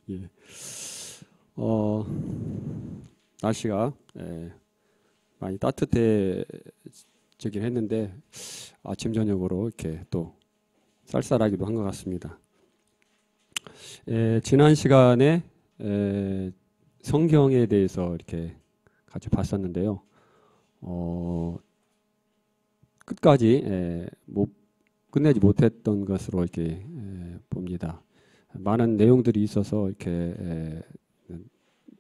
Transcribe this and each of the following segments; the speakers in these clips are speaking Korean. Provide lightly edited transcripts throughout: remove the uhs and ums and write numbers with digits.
예. 날씨가 많이 따뜻해지긴 했는데 아침 저녁으로 이렇게 또 쌀쌀하기도 한 것 같습니다. 지난 시간에 성경에 대해서 이렇게 같이 봤었는데요. 끝까지 끝내지 못했던 것으로 이렇게 봅니다. 많은 내용들이 있어서 이렇게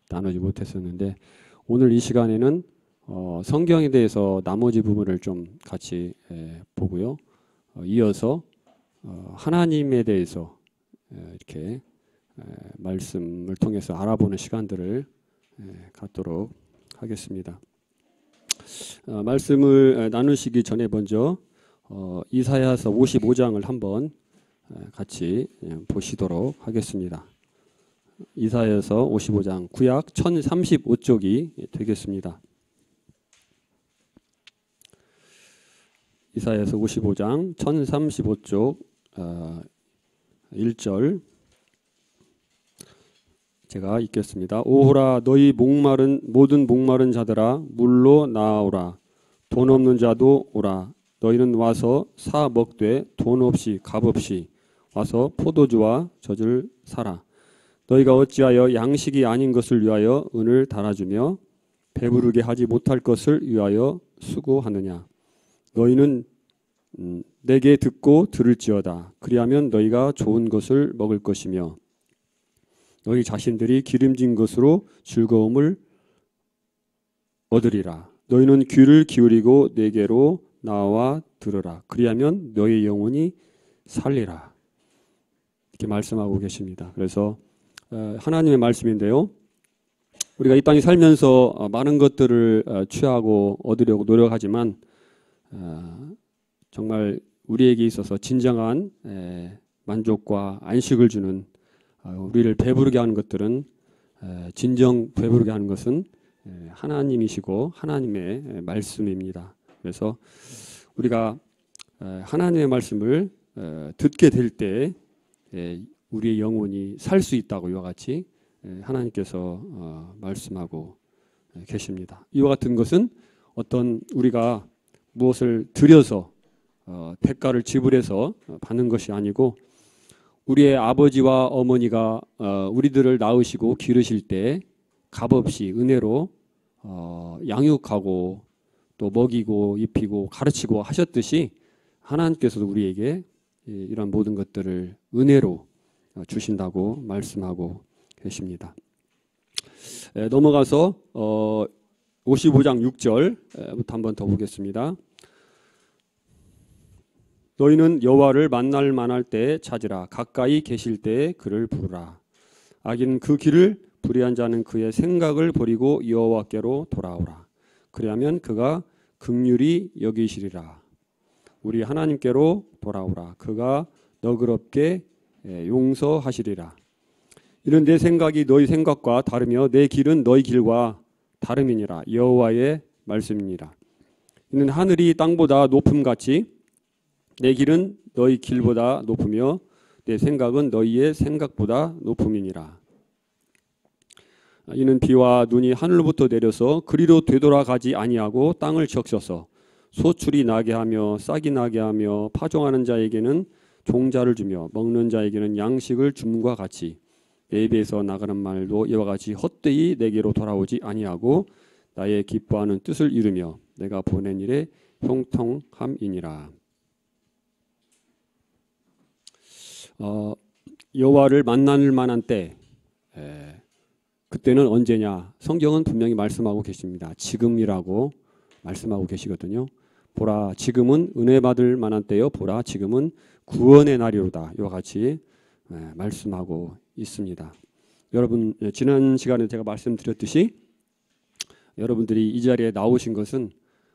나누지 못했었는데 오늘 이 시간에는 성경에 대해서 나머지 부분을 좀 같이 보고요. 이어서 하나님에 대해서 이렇게 말씀을 통해서 알아보는 시간들을 갖도록 하겠습니다. 말씀을 나누시기 전에 먼저 이사야서 55장을 한번 같이 보시도록 하겠습니다. 이사야서 55장 구약 1035쪽이 되겠습니다. 이사야서 55장 1035쪽 1절 제가 읽겠습니다. 오호라 너희 모든 목마른 자들아 물로 나아오라. 돈 없는 자도 오라. 너희는 와서 사 먹되 돈 없이 값 없이 와서 포도주와 젖을 사라. 너희가 어찌하여 양식이 아닌 것을 위하여 은을 달아주며 배부르게 하지 못할 것을 위하여 수고하느냐. 너희는 내게 듣고 들을지어다. 그리하면 너희가 좋은 것을 먹을 것이며 너희 자신들이 기름진 것으로 즐거움을 얻으리라. 너희는 귀를 기울이고 내게로 나와 들으라. 그리하면 너희 영혼이 살리라. 이렇게 말씀하고 계십니다. 그래서 하나님의 말씀인데요. 우리가 이 땅에 살면서 많은 것들을 취하고 얻으려고 노력하지만 정말 우리에게 있어서 진정한 만족과 안식을 주는 우리를 배부르게 하는 것들은 진정 배부르게 하는 것은 하나님이시고 하나님의 말씀입니다. 그래서 우리가 하나님의 말씀을 듣게 될 때 우리의 영혼이 살 수 있다고 이와 같이 하나님께서 말씀하고 계십니다. 이와 같은 것은 어떤 우리가 무엇을 들여서 대가를 지불해서 받는 것이 아니고 우리의 아버지와 어머니가 우리들을 낳으시고 기르실 때 값없이 은혜로 양육하고 또 먹이고 입히고 가르치고 하셨듯이 하나님께서도 우리에게 이런 모든 것들을 은혜로 주신다고 말씀하고 계십니다. 넘어가서 55장 6절부터 한번 더 보겠습니다. 너희는 여호와를 만날 만할 때 찾으라. 가까이 계실 때 그를 부르라. 악인은 그 길을 불의한 자는 그의 생각을 버리고 여호와께로 돌아오라. 그리하면 그가 긍휼히 여기시리라. 우리 하나님께로 돌아오라. 그가 너그럽게 용서하시리라. 이는 내 생각이 너희 생각과 다르며 내 길은 너희 길과 다름이니라. 여호와의 말씀이니라. 이는 하늘이 땅보다 높음같이 내 길은 너희 길보다 높으며 내 생각은 너희의 생각보다 높음이니라. 이는 비와 눈이 하늘로부터 내려서 그리로 되돌아가지 아니하고 땅을 적셔서 소출이 나게 하며 싹이 나게 하며 파종하는 자에게는 종자를 주며 먹는 자에게는 양식을 줌과 같이 내 입에서 나가는 말도 이와 같이 헛되이 내게로 돌아오지 아니하고 나의 기뻐하는 뜻을 이루며 내가 보낸 일에 형통함이니라. 여호와를 만날 만한 때 그때는 언제냐? 성경은 분명히 말씀하고 계십니다. 지금이라고 말씀하고 계시거든요. 보라 지금은 은혜 받을 만한 때요. 보라 지금은 구원의 날이로다. 이와 같이 말씀하고 있습니다. 여러분 지난 시간에 제가 말씀드렸듯이 여러분들이 이 자리에 나오신 것은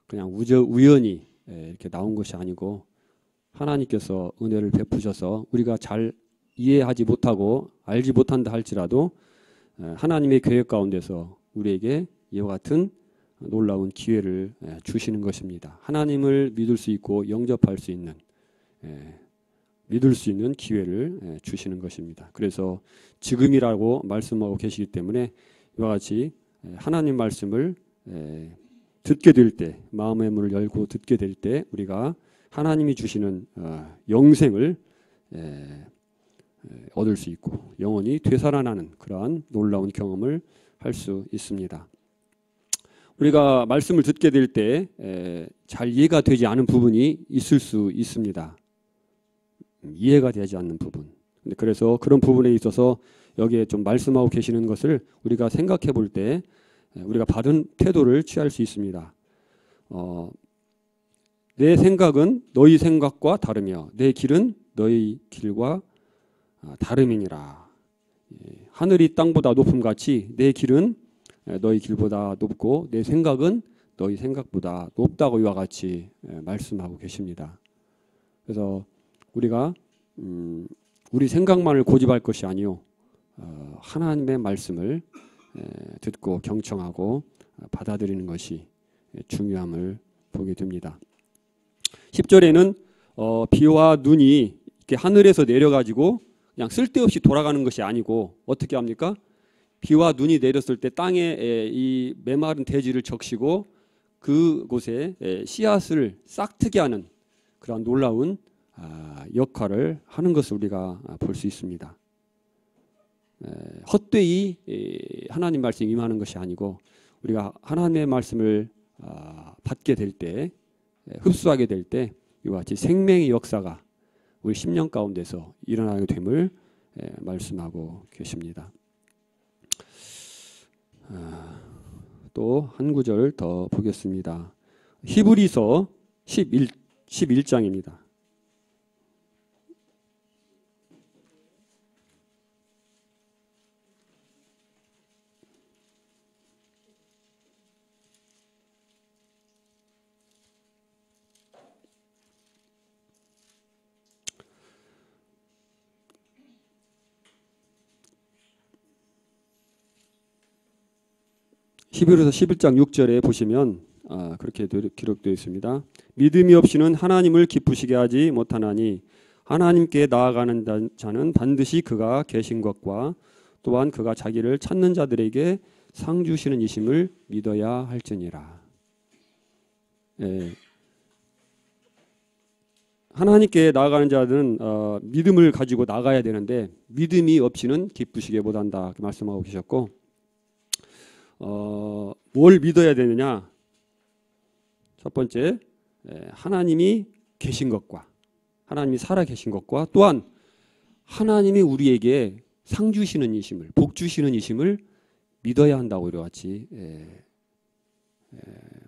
그냥 우연히 이렇게 나온 것이 아니고 하나님께서 은혜를 베푸셔서 우리가 잘 이해하지 못하고 알지 못한다 할지라도 하나님의 계획 가운데서 우리에게 이와 같은 놀라운 기회를 주시는 것입니다. 하나님을 믿을 수 있고 영접할 수 있는 믿을 수 있는 기회를 주시는 것입니다. 그래서 지금이라고 말씀하고 계시기 때문에 이와 같이 하나님 말씀을 듣게 될 때, 마음의 문을 열고 듣게 될 때 우리가 하나님이 주시는 영생을 얻을 수 있고 영원히 되살아나는 그러한 놀라운 경험을 할 수 있습니다. 우리가 말씀을 듣게 될 때 잘 이해가 되지 않은 부분이 있을 수 있습니다. 이해가 되지 않는 부분. 그래서 그런 부분에 있어서 여기에 좀 말씀하고 계시는 것을 우리가 생각해 볼 때 우리가 바른 태도를 취할 수 있습니다. 내 생각은 너희 생각과 다르며 내 길은 너희 길과 다름이니라. 하늘이 땅보다 높음같이 내 길은 너희 길보다 높고 내 생각은 너희 생각보다 높다고 이와 같이 말씀하고 계십니다. 그래서 우리가 우리 생각만을 고집할 것이 아니요 하나님의 말씀을 듣고 경청하고 받아들이는 것이 중요함을 보게 됩니다. 10절에는 비와 눈이 이렇게 하늘에서 내려가지고 그냥 쓸데없이 돌아가는 것이 아니고 어떻게 합니까? 비와 눈이 내렸을 때 땅에 이 메마른 대지를 적시고 그곳에 씨앗을 싹트게 하는 그런 놀라운 역할을 하는 것을 우리가 볼 수 있습니다. 헛되이 하나님 말씀이 임하는 것이 아니고 우리가 하나님의 말씀을 받게 될 때, 흡수하게 될 때 이와 같이 생명의 역사가 우리 심령 가운데서 일어나게 됨을 말씀하고 계십니다. 또 한 구절 더 보겠습니다. 히브리서 11장입니다. 히브리서 11장 6절에 보시면 그렇게 기록되어 있습니다. 믿음이 없이는 하나님을 기쁘시게 하지 못하나니 하나님께 나아가는 자는 반드시 그가 계신 것과 또한 그가 자기를 찾는 자들에게 상 주시는 이심을 믿어야 할지니라. 하나님께 나아가는 자들은 믿음을 가지고 나가야 되는데 믿음이 없이는 기쁘시게 못한다 말씀하고 계셨고 뭘 믿어야 되느냐? 첫 번째, 하나님이 계신 것과 하나님이 살아 계신 것과 또한 하나님이 우리에게 상 주시는 이심을, 복 주시는 이심을 믿어야 한다고 이와 같이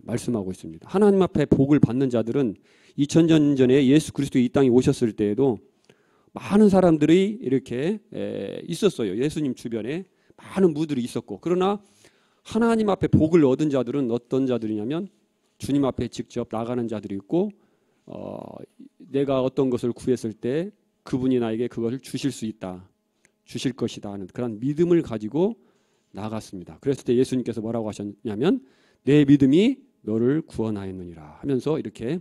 말씀하고 있습니다. 하나님 앞에 복을 받는 자들은 2000년 전에 예수 그리스도 이 땅에 오셨을 때에도 많은 사람들이 이렇게 있었어요. 예수님 주변에 많은 무들이 있었고 그러나 하나님 앞에 복을 얻은 자들은 어떤 자들이냐면 주님 앞에 직접 나가는 자들이 있고 내가 어떤 것을 구했을 때 그분이 나에게 그것을 주실 수 있다. 주실 것이다 하는 그런 믿음을 가지고 나갔습니다. 그랬을 때 예수님께서 뭐라고 하셨냐면 내 믿음이 너를 구원하였느니라 하면서 이렇게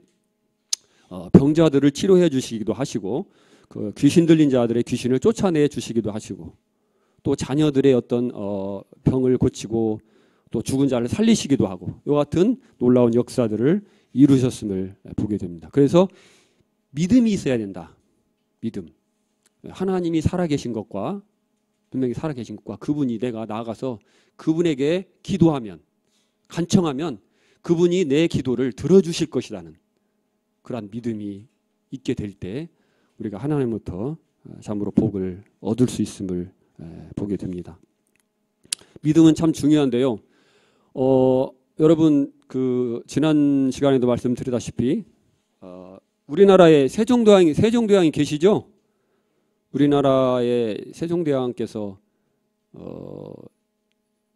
병자들을 치료해 주시기도 하시고 그 귀신 들린 자들의 귀신을 쫓아내 주시기도 하시고 또 자녀들의 어떤 병을 고치고 또 죽은 자를 살리시기도 하고 이와 같은 놀라운 역사들을 이루셨음을 보게 됩니다. 그래서 믿음이 있어야 된다. 믿음. 하나님이 살아계신 것과 분명히 살아계신 것과 그분이 내가 나아가서 그분에게 기도하면 간청하면 그분이 내 기도를 들어주실 것이라는 그러한 믿음이 있게 될 때 우리가 하나님부터 참으로 복을 얻을 수 있음을 보게 됩니다. 믿음은 참 중요한데요. 여러분 그 지난 시간에도 말씀드리다시피 우리나라에 세종대왕이 계시죠? 우리나라의 세종대왕께서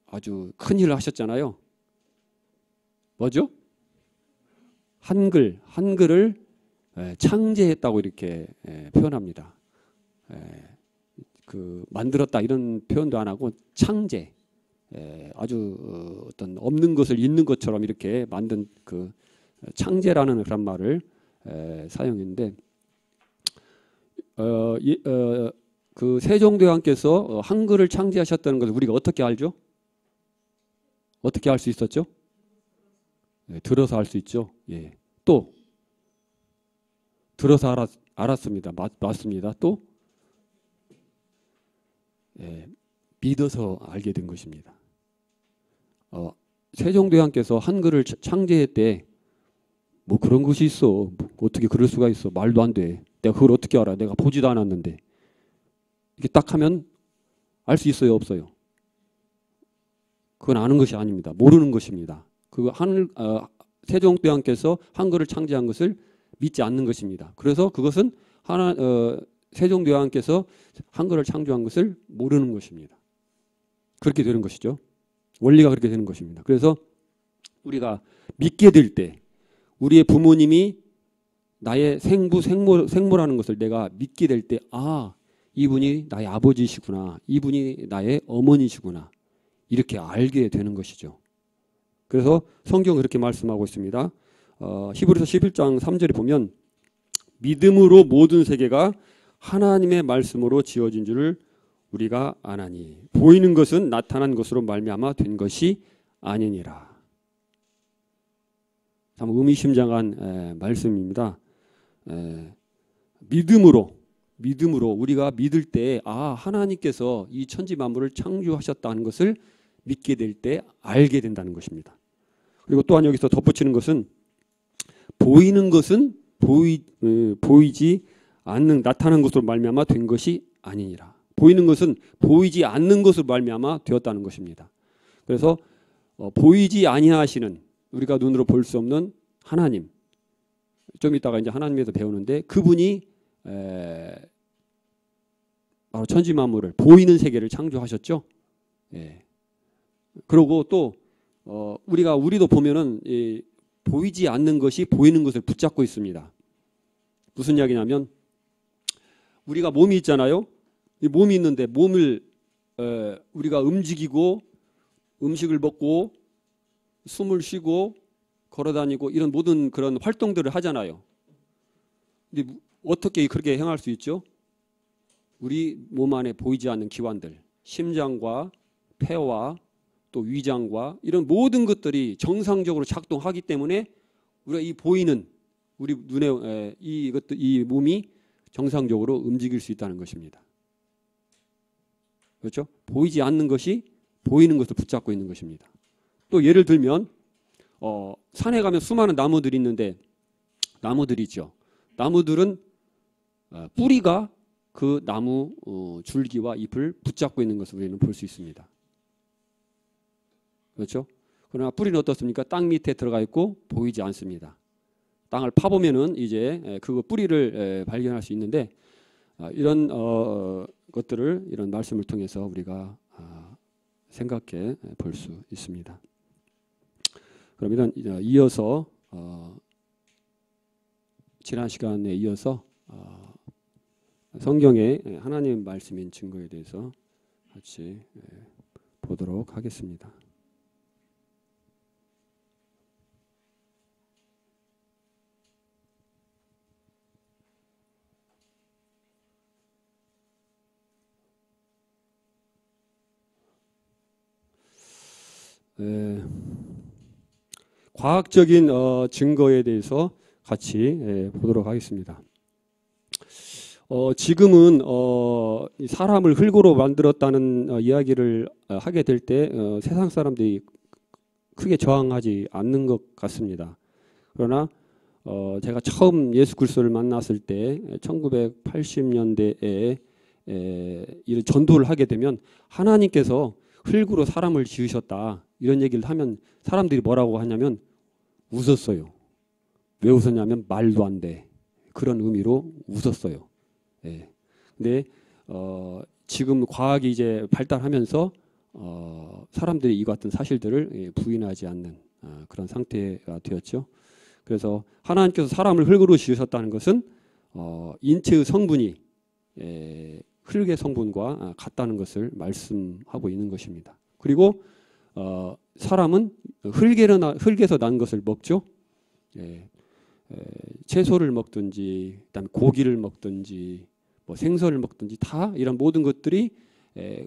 아주 큰 일을 하셨잖아요. 뭐죠? 한글을 창제했다고 이렇게 표현합니다. 그 만들었다 이런 표현도 안 하고 창제. 아주 어떤 없는 것을 있는 것처럼 이렇게 만든 그 창제라는 그런 말을 사용했는데 그 세종대왕께서 한글을 창제하셨다는 것을 우리가 어떻게 알죠? 어떻게 알 수 있었죠? 네, 들어서 알 수 있죠. 예. 또 들어서 알았습니다. 맞습니다. 또 예, 믿어서 알게 된 것입니다. 세종대왕께서 한글을 창제했대. 뭐 그런 것이 있어. 뭐 어떻게 그럴 수가 있어. 말도 안 돼. 내가 그걸 어떻게 알아. 내가 보지도 않았는데. 이렇게 딱 하면 알 수 있어요, 없어요? 그건 아는 것이 아닙니다. 모르는 것입니다. 세종대왕께서 한글을 창제한 것을 믿지 않는 것입니다. 그래서 그것은 세종대왕께서 한글을 창조한 것을 모르는 것입니다. 그렇게 되는 것이죠. 원리가 그렇게 되는 것입니다. 그래서 우리가 믿게 될 때 우리의 부모님이 나의 생모라는 것을 내가 믿게 될 때 이분이 나의 아버지시구나. 이분이 나의 어머니시구나. 이렇게 알게 되는 것이죠. 그래서 성경은 그렇게 말씀하고 있습니다. 히브리서 11장 3절에 보면 믿음으로 모든 세계가 하나님의 말씀으로 지어진 줄을 우리가 아나니 보이는 것은 나타난 것으로 말미암아 된 것이 아니니라. 참 의미심장한 말씀입니다. 믿음으로 우리가 믿을 때 하나님께서 이 천지 만물을 창조하셨다는 것을 믿게 될 때 알게 된다는 것입니다. 그리고 또한 여기서 덧붙이는 것은 보이는 것은 보이지 않는 나타난 것으로 말미암아 된 것이 아니니라. 보이는 것은 보이지 않는 것으로 말미암아 되었다는 것입니다. 그래서 보이지 아니하시는 우리가 눈으로 볼 수 없는 하나님, 좀 이따가 이제 하나님에서 배우는데 그분이 바로 천지 만물을 보이는 세계를 창조하셨죠. 예. 그리고 또 우리도 보면은 보이지 않는 것이 보이는 것을 붙잡고 있습니다. 무슨 이야기냐면 우리가 몸이 있잖아요. 이 몸이 있는데 몸을 우리가 움직이고 음식을 먹고 숨을 쉬고 걸어다니고 이런 모든 그런 활동들을 하잖아요. 근데 어떻게 그렇게 행할 수 있죠? 우리 몸 안에 보이지 않는 기관들, 심장과 폐와 또 위장과 이런 모든 것들이 정상적으로 작동하기 때문에 우리가 이 보이는 우리 눈에 이 몸이 정상적으로 움직일 수 있다는 것입니다. 그렇죠? 보이지 않는 것이 보이는 것을 붙잡고 있는 것입니다. 또 예를 들면 산에 가면 수많은 나무들이 있는데 나무들이죠. 나무들은 뿌리가 그 나무 줄기와 잎을 붙잡고 있는 것을 우리는 볼 수 있습니다. 그렇죠? 그러나 뿌리는 어떻습니까? 땅 밑에 들어가 있고 보이지 않습니다. 땅을 파보면은 이제 그 뿌리를 발견할 수 있는데 이런 것들을 이런 말씀을 통해서 우리가 생각해 볼 수 있습니다. 그러면 이어서 지난 시간에 이어서 성경의 하나님 말씀인 증거에 대해서 같이 보도록 하겠습니다. 과학적인 증거에 대해서 같이 보도록 하겠습니다. 지금은 사람을 흙으로 만들었다는 이야기를 하게 될 때 세상 사람들이 크게 저항하지 않는 것 같습니다. 그러나 제가 처음 예수 그리스도를 만났을 때 1980년대에 이런 전도를 하게 되면 하나님께서 흙으로 사람을 지으셨다 이런 얘기를 하면 사람들이 뭐라고 하냐면 웃었어요. 왜 웃었냐면 말도 안 돼. 그런 의미로 웃었어요. 예. 근데 지금 과학이 이제 발달하면서 사람들이 이 같은 사실들을 부인하지 않는 그런 상태가 되었죠. 그래서 하나님께서 사람을 흙으로 지으셨다는 것은 인체의 성분이 흙의 성분과 같다는 것을 말씀하고 있는 것입니다. 그리고 사람은 흙에서 난 것을 먹죠. 채소를 먹든지, 그다음에 고기를 먹든지, 뭐 생선을 먹든지 다 이런 모든 것들이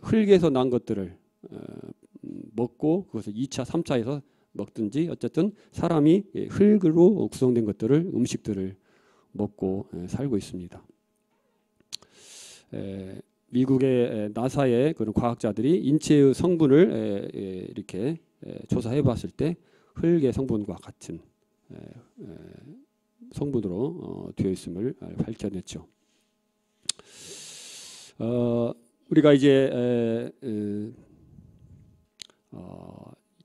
흙에서 난 것들을 먹고 그것을 2차, 3차에서 먹든지 어쨌든 사람이 흙으로 구성된 것들을 음식들을 먹고 살고 있습니다. 미국의 나사의 그런 과학자들이 인체의 성분을 이렇게 조사해 봤을 때 흙의 성분과 같은 성분으로 되어 있음을 밝혀냈죠. 우리가 이제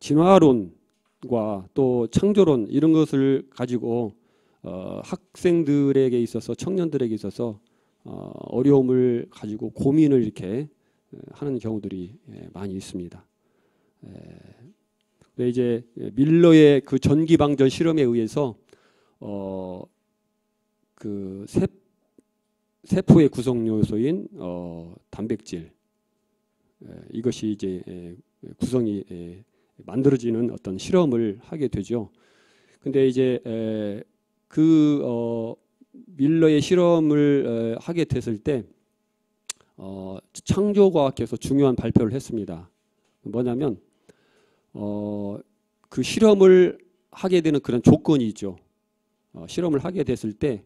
진화론과 또 창조론 이런 것을 가지고 학생들에게 있어서 청년들에게 있어서 어려움을 가지고 고민을 이렇게 하는 경우들이 많이 있습니다. 이제 밀러의 그 전기방전 실험에 의해서 그 세포의 구성 요소인 단백질 이것이 이제 구성이 만들어지는 어떤 실험을 하게 되죠. 근데 이제 밀러의 실험을 하게 됐을 때 창조과학에서 중요한 발표를 했습니다. 뭐냐면 그 실험을 하게 되는 그런 조건이 있죠. 실험을 하게 됐을 때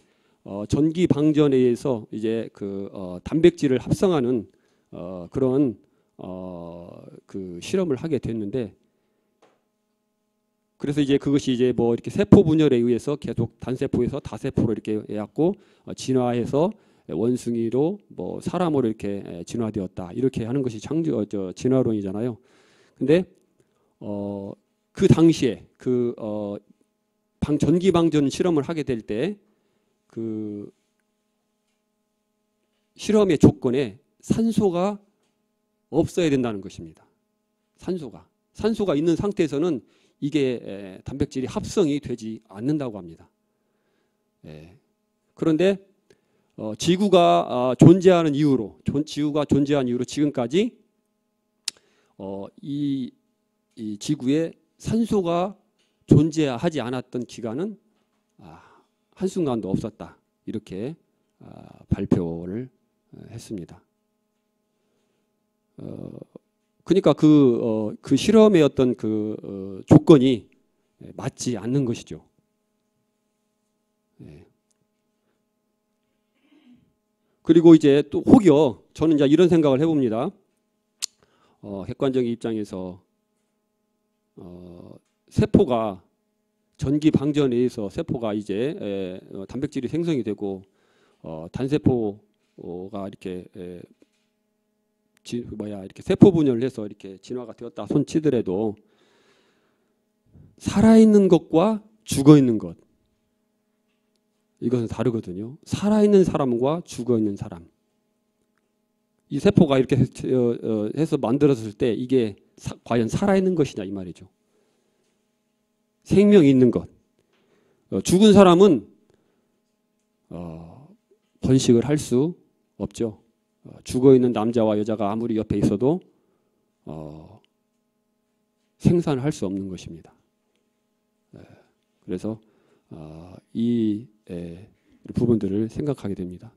전기 방전에 의해서 이제 그 단백질을 합성하는 그런 그 실험을 하게 됐는데, 그래서 이제 그것이 이제 뭐 이렇게 세포 분열에 의해서 계속 단세포에서 다세포로 이렇게 해갖고 진화해서 원숭이로 뭐 사람으로 이렇게 진화되었다 이렇게 하는 것이 진화론이잖아요. 근데 그 당시에 그 전기 방전 실험을 하게 될 때 그 실험의 조건에 산소가 없어야 된다는 것입니다. 산소가 있는 상태에서는 이게 단백질이 합성이 되지 않는다고 합니다. 그런데 지구가 존재하는 이후로 지금까지 이 지구에 산소가 존재하지 않았던 기간은 한순간도 없었다. 이렇게 발표를 했습니다. 그러니까 그 실험의 어떤 그 조건이 맞지 않는 것이죠. 그리고 이제 또 혹여 저는 이제 이런 생각을 해봅니다. 객관적인 입장에서 세포가 전기 방전에 의해서 세포가 이제 단백질이 생성이 되고 단세포가 이렇게 이렇게 세포 분열을 해서 이렇게 진화가 되었다 손치더라도 살아있는 것과 죽어있는 것 이것은 다르거든요. 살아있는 사람과 죽어있는 사람, 이 세포가 이렇게 해서 만들어졌을 때 이게 과연 살아있는 것이냐 이 말이죠. 생명이 있는 것. 죽은 사람은 번식을 할 수 없죠. 죽어있는 남자와 여자가 아무리 옆에 있어도 생산을 할 수 없는 것입니다. 그래서 이 부분들을 생각하게 됩니다.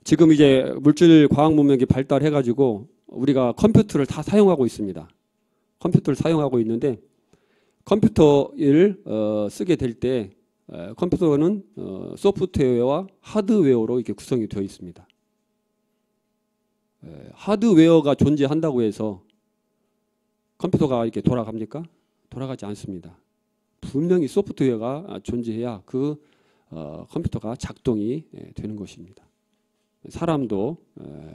지금 이제 물질 과학 문명이 발달해가지고 우리가 컴퓨터를 다 사용하고 있습니다. 컴퓨터를 사용하고 있는데 컴퓨터를 쓰게 될 때 컴퓨터는 소프트웨어와 하드웨어로 이렇게 구성이 되어 있습니다. 하드웨어가 존재한다고 해서 컴퓨터가 이렇게 돌아갑니까? 돌아가지 않습니다. 분명히 소프트웨어가 존재해야 그 컴퓨터가 작동이 되는 것입니다. 사람도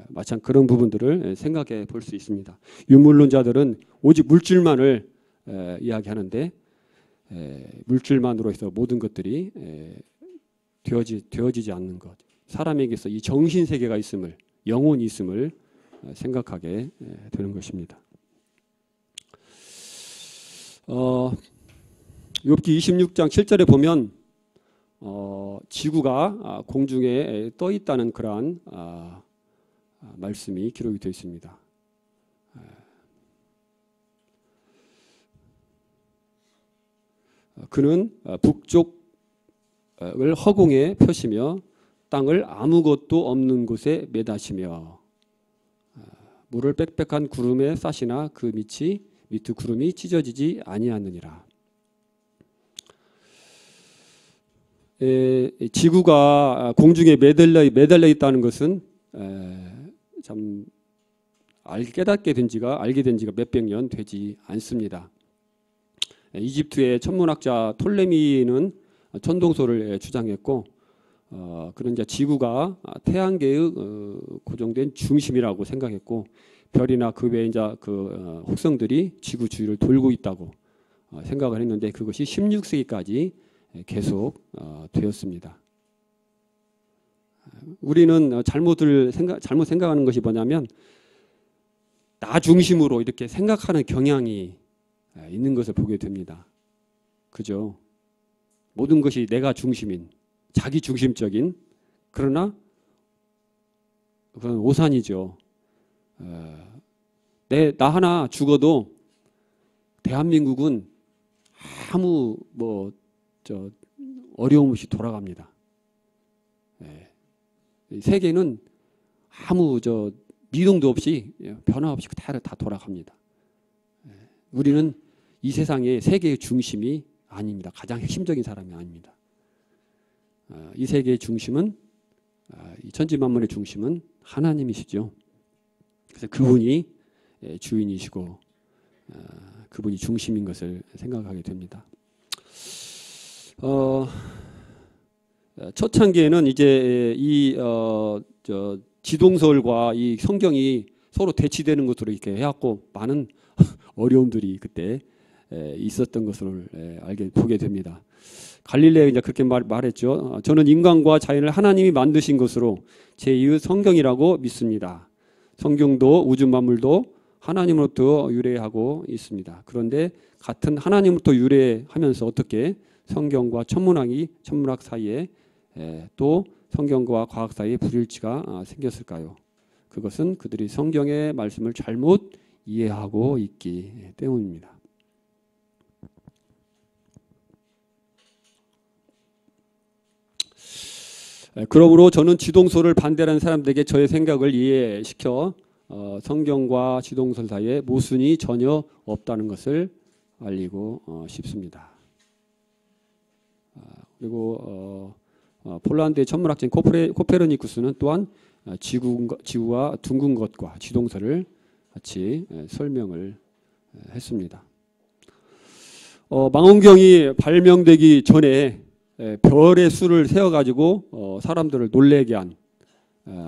마찬가지 그런 부분들을 생각해 볼 수 있습니다. 유물론자들은 오직 물질만을 이야기하는데 물질만으로 해서 모든 것들이 되어지지 않는 것, 사람에게서 이 정신세계가 있음을, 영혼이 있음을 생각하게 되는 것입니다. 욥기 26장 7절에 보면 지구가 공중에 떠 있다는 그러한 말씀이 기록이 되어 있습니다. 그는 북쪽을 허공에 펴시며 땅을 아무것도 없는 곳에 매다시며 물을 빽빽한 구름에 싸시나 그 밑이 구름이 찢어지지 아니하느니라. 지구가 공중에 매달려 있다는 것은 참 알게 된 지가 몇백 년 되지 않습니다. 이집트의 천문학자 톨레미는 천동설을 주장했고, 그런 이제 지구가 태양계의 고정된 중심이라고 생각했고, 별이나 그 외에 이제 그 혹성들이 지구 주위를 돌고 있다고 생각을 했는데, 그것이 16세기까지 계속 되었습니다. 우리는 잘못 생각하는 것이 뭐냐면, 나 중심으로 이렇게 생각하는 경향이 있는 것을 보게 됩니다. 그죠? 모든 것이 내가 중심인, 자기 중심적인, 그러나 그건 오산이죠. 나 하나 죽어도 대한민국은 아무 어려움 없이 돌아갑니다. 세계는 아무 미동도 없이 변화 없이 그대로 다 돌아갑니다. 우리는 이 세상의 세계의 중심이 아닙니다. 가장 핵심적인 사람이 아닙니다. 이 세계의 중심은, 이 천지만물의 중심은 하나님이시죠. 그래서 그분이 주인이시고 그분이 중심인 것을 생각하게 됩니다. 초창기에는 이제 이 지동설과 이 성경이 서로 대치되는 것으로 이렇게 해왔고, 많은 어려움들이 그때 있었던 것을 보게 됩니다. 갈릴레에 이제 그렇게 말했죠. 저는 인간과 자연을 하나님이 만드신 것으로 제2의 성경이라고 믿습니다. 성경도 우주 만물도 하나님으로부터 유래하고 있습니다. 그런데 같은 하나님으로부터 유래하면서 어떻게 성경과 천문학 사이에 또 성경과 과학 사이에 불일치가 생겼을까요? 그것은 그들이 성경의 말씀을 잘못 이해하고 있기 때문입니다. 그러므로 저는 지동설을 반대하는 사람들에게 저의 생각을 이해시켜 성경과 지동설 사이에 모순이 전혀 없다는 것을 알리고 싶습니다. 그리고 폴란드의 천문학자인 코페르니쿠스는 또한 지구가 둥근 것과 지동설을 같이 설명을 했습니다. 망원경이 발명되기 전에 별의 수를 세어가지고 사람들을 놀래게 한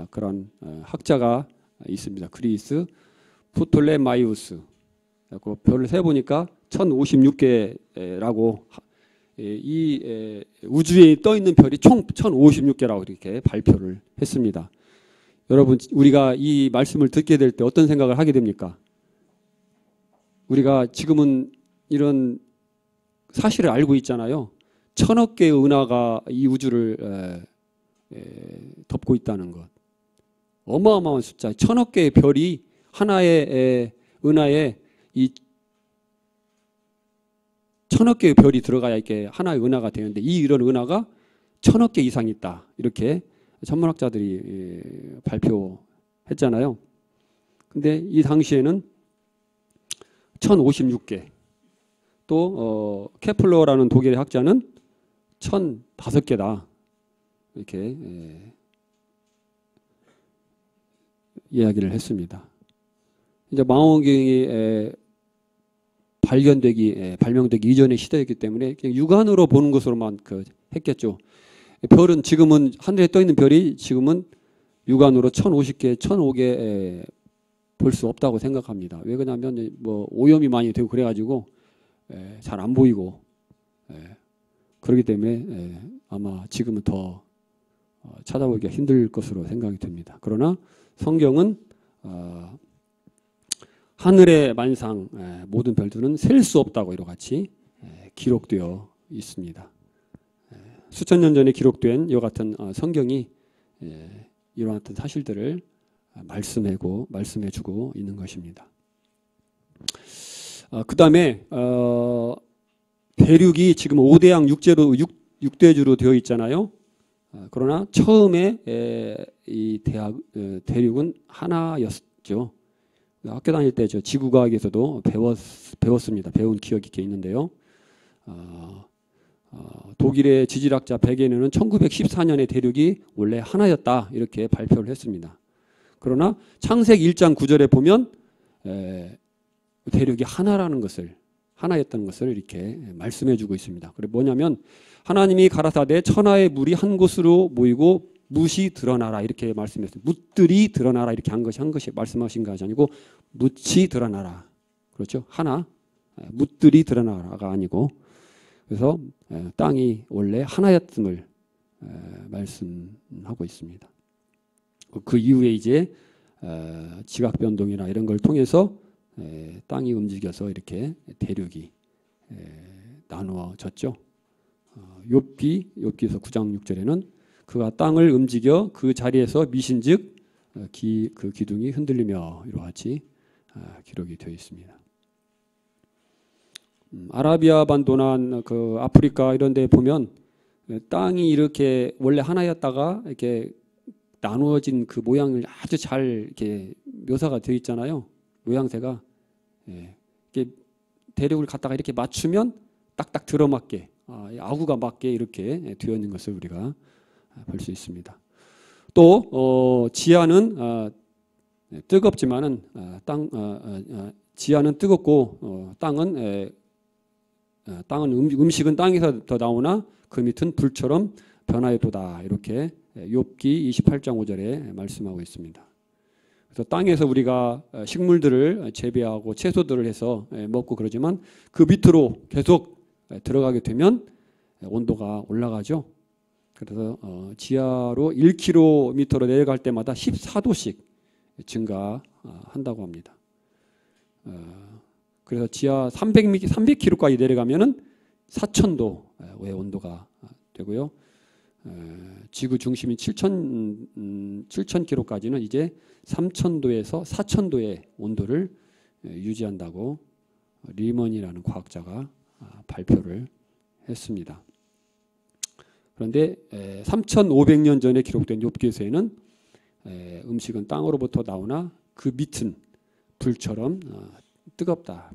그런 학자가 있습니다. 그리스 프톨레마이우스. 그 별을 세보니까 1056개라고, 이 우주에 떠 있는 별이 총 1056개라고 이렇게 발표를 했습니다. 여러분, 우리가 이 말씀을 듣게 될 때 어떤 생각을 하게 됩니까? 우리가 지금은 이런 사실을 알고 있잖아요. 1000억 개의 은하가 이 우주를 덮고 있다는 것. 어마어마한 숫자. 1000억 개의 별이 하나의 은하에 이 1000억 개의 별이 들어가야 이렇게 하나의 은하가 되는데, 이런 은하가 1000억 개 이상 있다. 이렇게 천문학자들이 발표했잖아요. 근데 이 당시에는 1056개. 또 케플러라는 독일의 학자는 1005개다. 이렇게 이야기를 했습니다. 이제 망원경이 발명되기 이전의 시대였기 때문에 그냥 육안으로 보는 것으로만 했겠죠. 별은 지금은 하늘에 떠 있는 별이 지금은 육안으로 1050개, 1005개 볼 수 없다고 생각합니다. 왜 그러냐면 오염이 많이 되고 그래가지고 잘 안 보이고 그렇기 때문에 아마 지금은 더 찾아보기가 힘들 것으로 생각이 됩니다. 그러나 성경은 하늘의 만상 모든 별들은 셀 수 없다고 이와 같이 기록되어 있습니다. 수천 년 전에 기록된 이와 같은 성경이 이와 같은 사실들을 말씀해주고 있는 것입니다. 그 다음에 대륙이 지금 5대양 6대주로 되어 있잖아요. 그러나 처음에 이 대륙은 하나였죠. 학교 다닐 때 저 지구과학에서도 배웠습니다. 배운 기억이 이렇게 있는데요. 독일의 지질학자 베게너는 1914년에 대륙이 원래 하나였다 이렇게 발표를 했습니다. 그러나 창세기 1장 9절에 보면 대륙이 하나였다는 것을 이렇게 말씀해주고 있습니다. 그래 뭐냐면 하나님이 가라사대 천하의 물이 한 곳으로 모이고 뭇이 드러나라 이렇게 말씀했어요. 뭇들이 드러나라 이렇게 한 것이 말씀하신 것이 아니고 뭇이 드러나라. 그렇죠? 하나 뭇들이 드러나라가 아니고 그래서 땅이 원래 하나였음을 말씀하고 있습니다. 그 이후에 이제 지각 변동이나 이런 걸 통해서 땅이 움직여서 이렇게 대륙이 나누어졌죠. 욥기서 9장 6절에는 그가 땅을 움직여 그 자리에서 미신즉 그 기둥이 흔들리며 이와 같이 기록이 되어 있습니다. 아라비아 반도나 그 아프리카 이런 데 보면 땅이 이렇게 원래 하나였다가 이렇게 나누어진 그 모양을 아주 잘 이렇게 묘사가 되어 있잖아요. 모양새가 이렇게 대륙을 갖다가 이렇게 맞추면 딱딱 들어맞게 아구가 맞게 이렇게 되어 있는 것을 우리가 볼 수 있습니다. 또 지하는 뜨겁지만은 지하는 뜨겁고 땅은 음식은 땅에서 더 나오나 그 밑은 불처럼 변하였도다 이렇게 욥기 28장 5절에 말씀하고 있습니다. 그래서 땅에서 우리가 식물들을 재배하고 채소들을 해서 먹고 그러지만 그 밑으로 계속 들어가게 되면 온도가 올라가죠. 그래서 지하로 1km로 내려갈 때마다 14도씩 증가한다고 합니다. 그래서 지하 300km까지 내려가면은 4,000도의 온도가 되고요. 지구 중심인 7,000km까지는 이제 3,000도에서 4,000도의 온도를 유지한다고 리먼이라는 과학자가 발표를 했습니다. 그런데 3,500년 전에 기록된 욥기에서는 음식은 땅으로부터 나오나 그 밑은 불처럼 뜨겁다,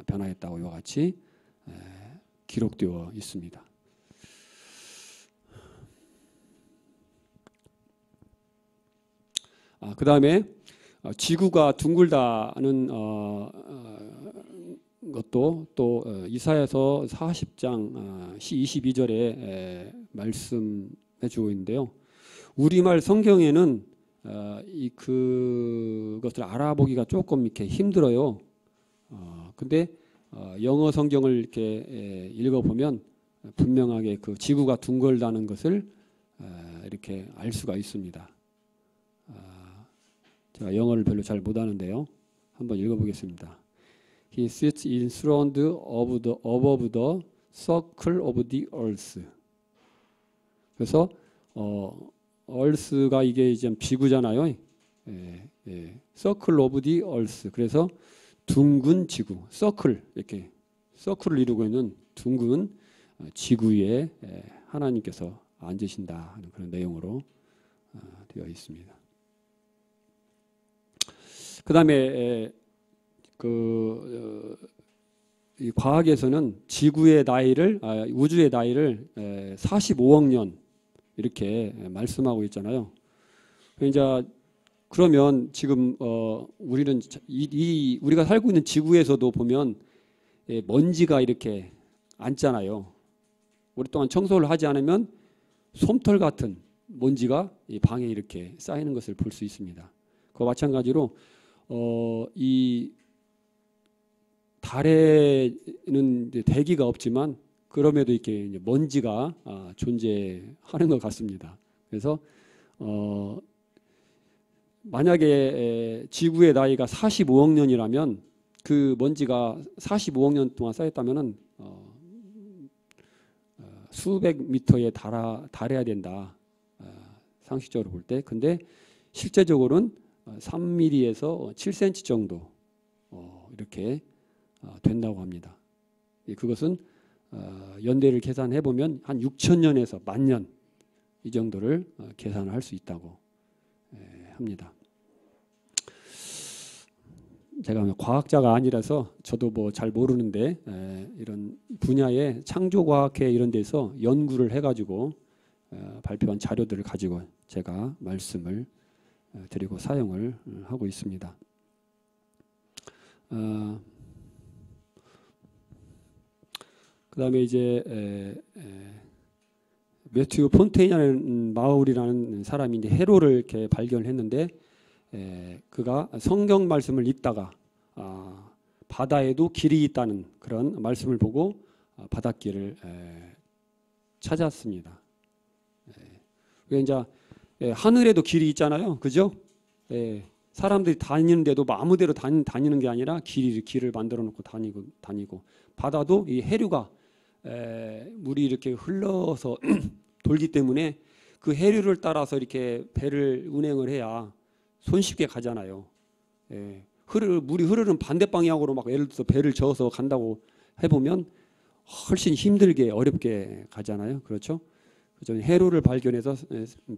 변화했다고 이와 같이 기록되어 있습니다. 그 다음에 지구가 둥글다는 것도 또 이사야서 40장 22절에 말씀해 주고 있는데요. 우리말 성경에는 그것을 알아보기가 조금 이렇게 힘들어요. 근데 영어 성경을 이렇게 읽어보면 분명하게 그 지구가 둥글다는 것을 이렇게 알 수가 있습니다. 제가 영어를 별로 잘 못하는데요. 한번 읽어보겠습니다. He sits enthroned above the circle of the earth. 그래서 earth가 이게 이제 지구잖아요. circle of the earth. 그래서 둥근 지구, circle 이렇게 서클을 이루고 있는 둥근 지구에 하나님께서 앉으신다 하는 그런 내용으로 되어 있습니다. 그 다음에 이 과학에서는 지구의 나이를 우주의 나이를 45억 년 이렇게 말씀하고 있잖아요. 이제 그러면 지금 우리는 우리가 살고 있는 지구에서도 보면 먼지가 이렇게 앉잖아요. 오랫동안 청소를 하지 않으면 솜털 같은 먼지가 이 방에 이렇게 쌓이는 것을 볼 수 있습니다. 그와 마찬가지로 이 달에는 대기가 없지만 그럼에도 이렇게 이제 먼지가 존재하는 것 같습니다. 그래서 만약에 지구의 나이가 45억 년이라면 그 먼지가 45억 년 동안 쌓였다면은 수백 미터에 달해야 된다. 상식적으로 볼 때. 근데 실제적으로는 3mm에서 7cm 정도 이렇게 된다고 합니다. 그것은 연대를 계산해 보면 한 6,000년에서 10,000년 이 정도를 계산을 할 수 있다고 합니다. 제가 과학자가 아니라서 저도 뭐 잘 모르는데 이런 분야의 창조과학회 이런 데서 연구를 해가지고 발표한 자료들을 가지고 제가 말씀을 드리고 사용을 하고 있습니다. 그 다음에 이제 매튜 폰테인이라는 마을이라는 사람이 이제 해로를 이렇게 발견했는데 그가 성경 말씀을 읽다가 바다에도 길이 있다는 그런 말씀을 보고 바닷길을 찾았습니다. 이제 하늘에도 길이 있잖아요, 그죠? 사람들이 다니는데도 뭐 아무데로 다니는 게 아니라 길을 만들어 놓고 다니고 바다도 이 해류가 물이 이렇게 흘러서 돌기 때문에 그 해류를 따라서 이렇게 배를 운행을 해야 손쉽게 가잖아요. 물이 흐르는 반대 방향으로 막 예를 들어서 배를 저어서 간다고 해보면 훨씬 힘들게 어렵게 가잖아요. 그렇죠? 해로를 발견해서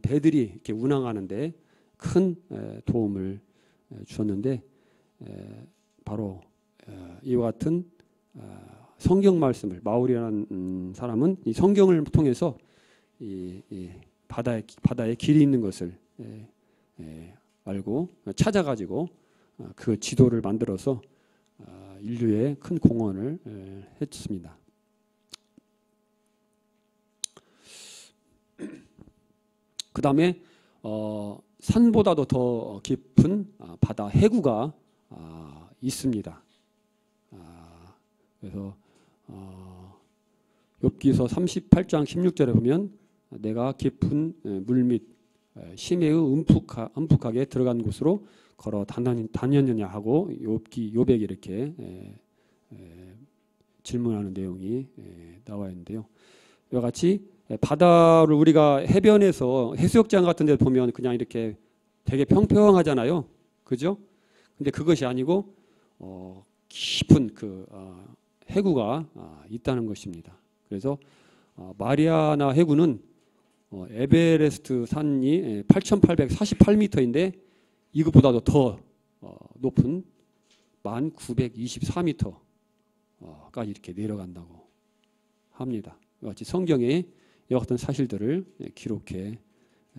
배들이 이렇게 운항하는데 큰 도움을 주었는데 바로 이와 같은 성경 말씀을 마울이라는 사람은 이 성경을 통해서 이 바다에 길이 있는 것을 알고 찾아가지고 그 지도를 만들어서 인류에 큰 공헌을 했습니다. 그 다음에 산보다도 더 깊은 바다 해구가 있습니다. 그래서 욥기서 38장 16절에 보면 내가 깊은 물밑 심해의 음푹하게 들어간 곳으로 걸어 다녔느냐 하고 욥에게 이렇게 질문하는 내용이 나와 있는데요. 이와 같이 바다를 우리가 해변에서 해수욕장 같은 데 보면 그냥 이렇게 되게 평평하잖아요. 그죠? 근데 그것이 아니고 깊은 그 해구가 있다는 것입니다. 그래서 마리아나 해구는 에베레스트 산이 8,848m인데 이것보다도 더 높은 1,924m까지 이렇게 내려간다고 합니다. 이와 같이 성경에 이와 같은 사실들을 기록해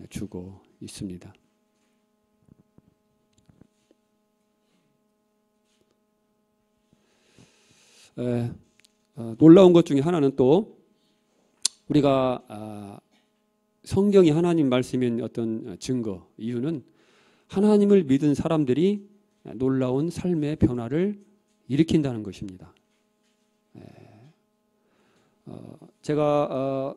주고 있습니다. 놀라운 것 중에 하나는 또 우리가 성경이 하나님 말씀인 어떤 증거, 이유는 하나님을 믿은 사람들이 놀라운 삶의 변화를 일으킨다는 것입니다. 제가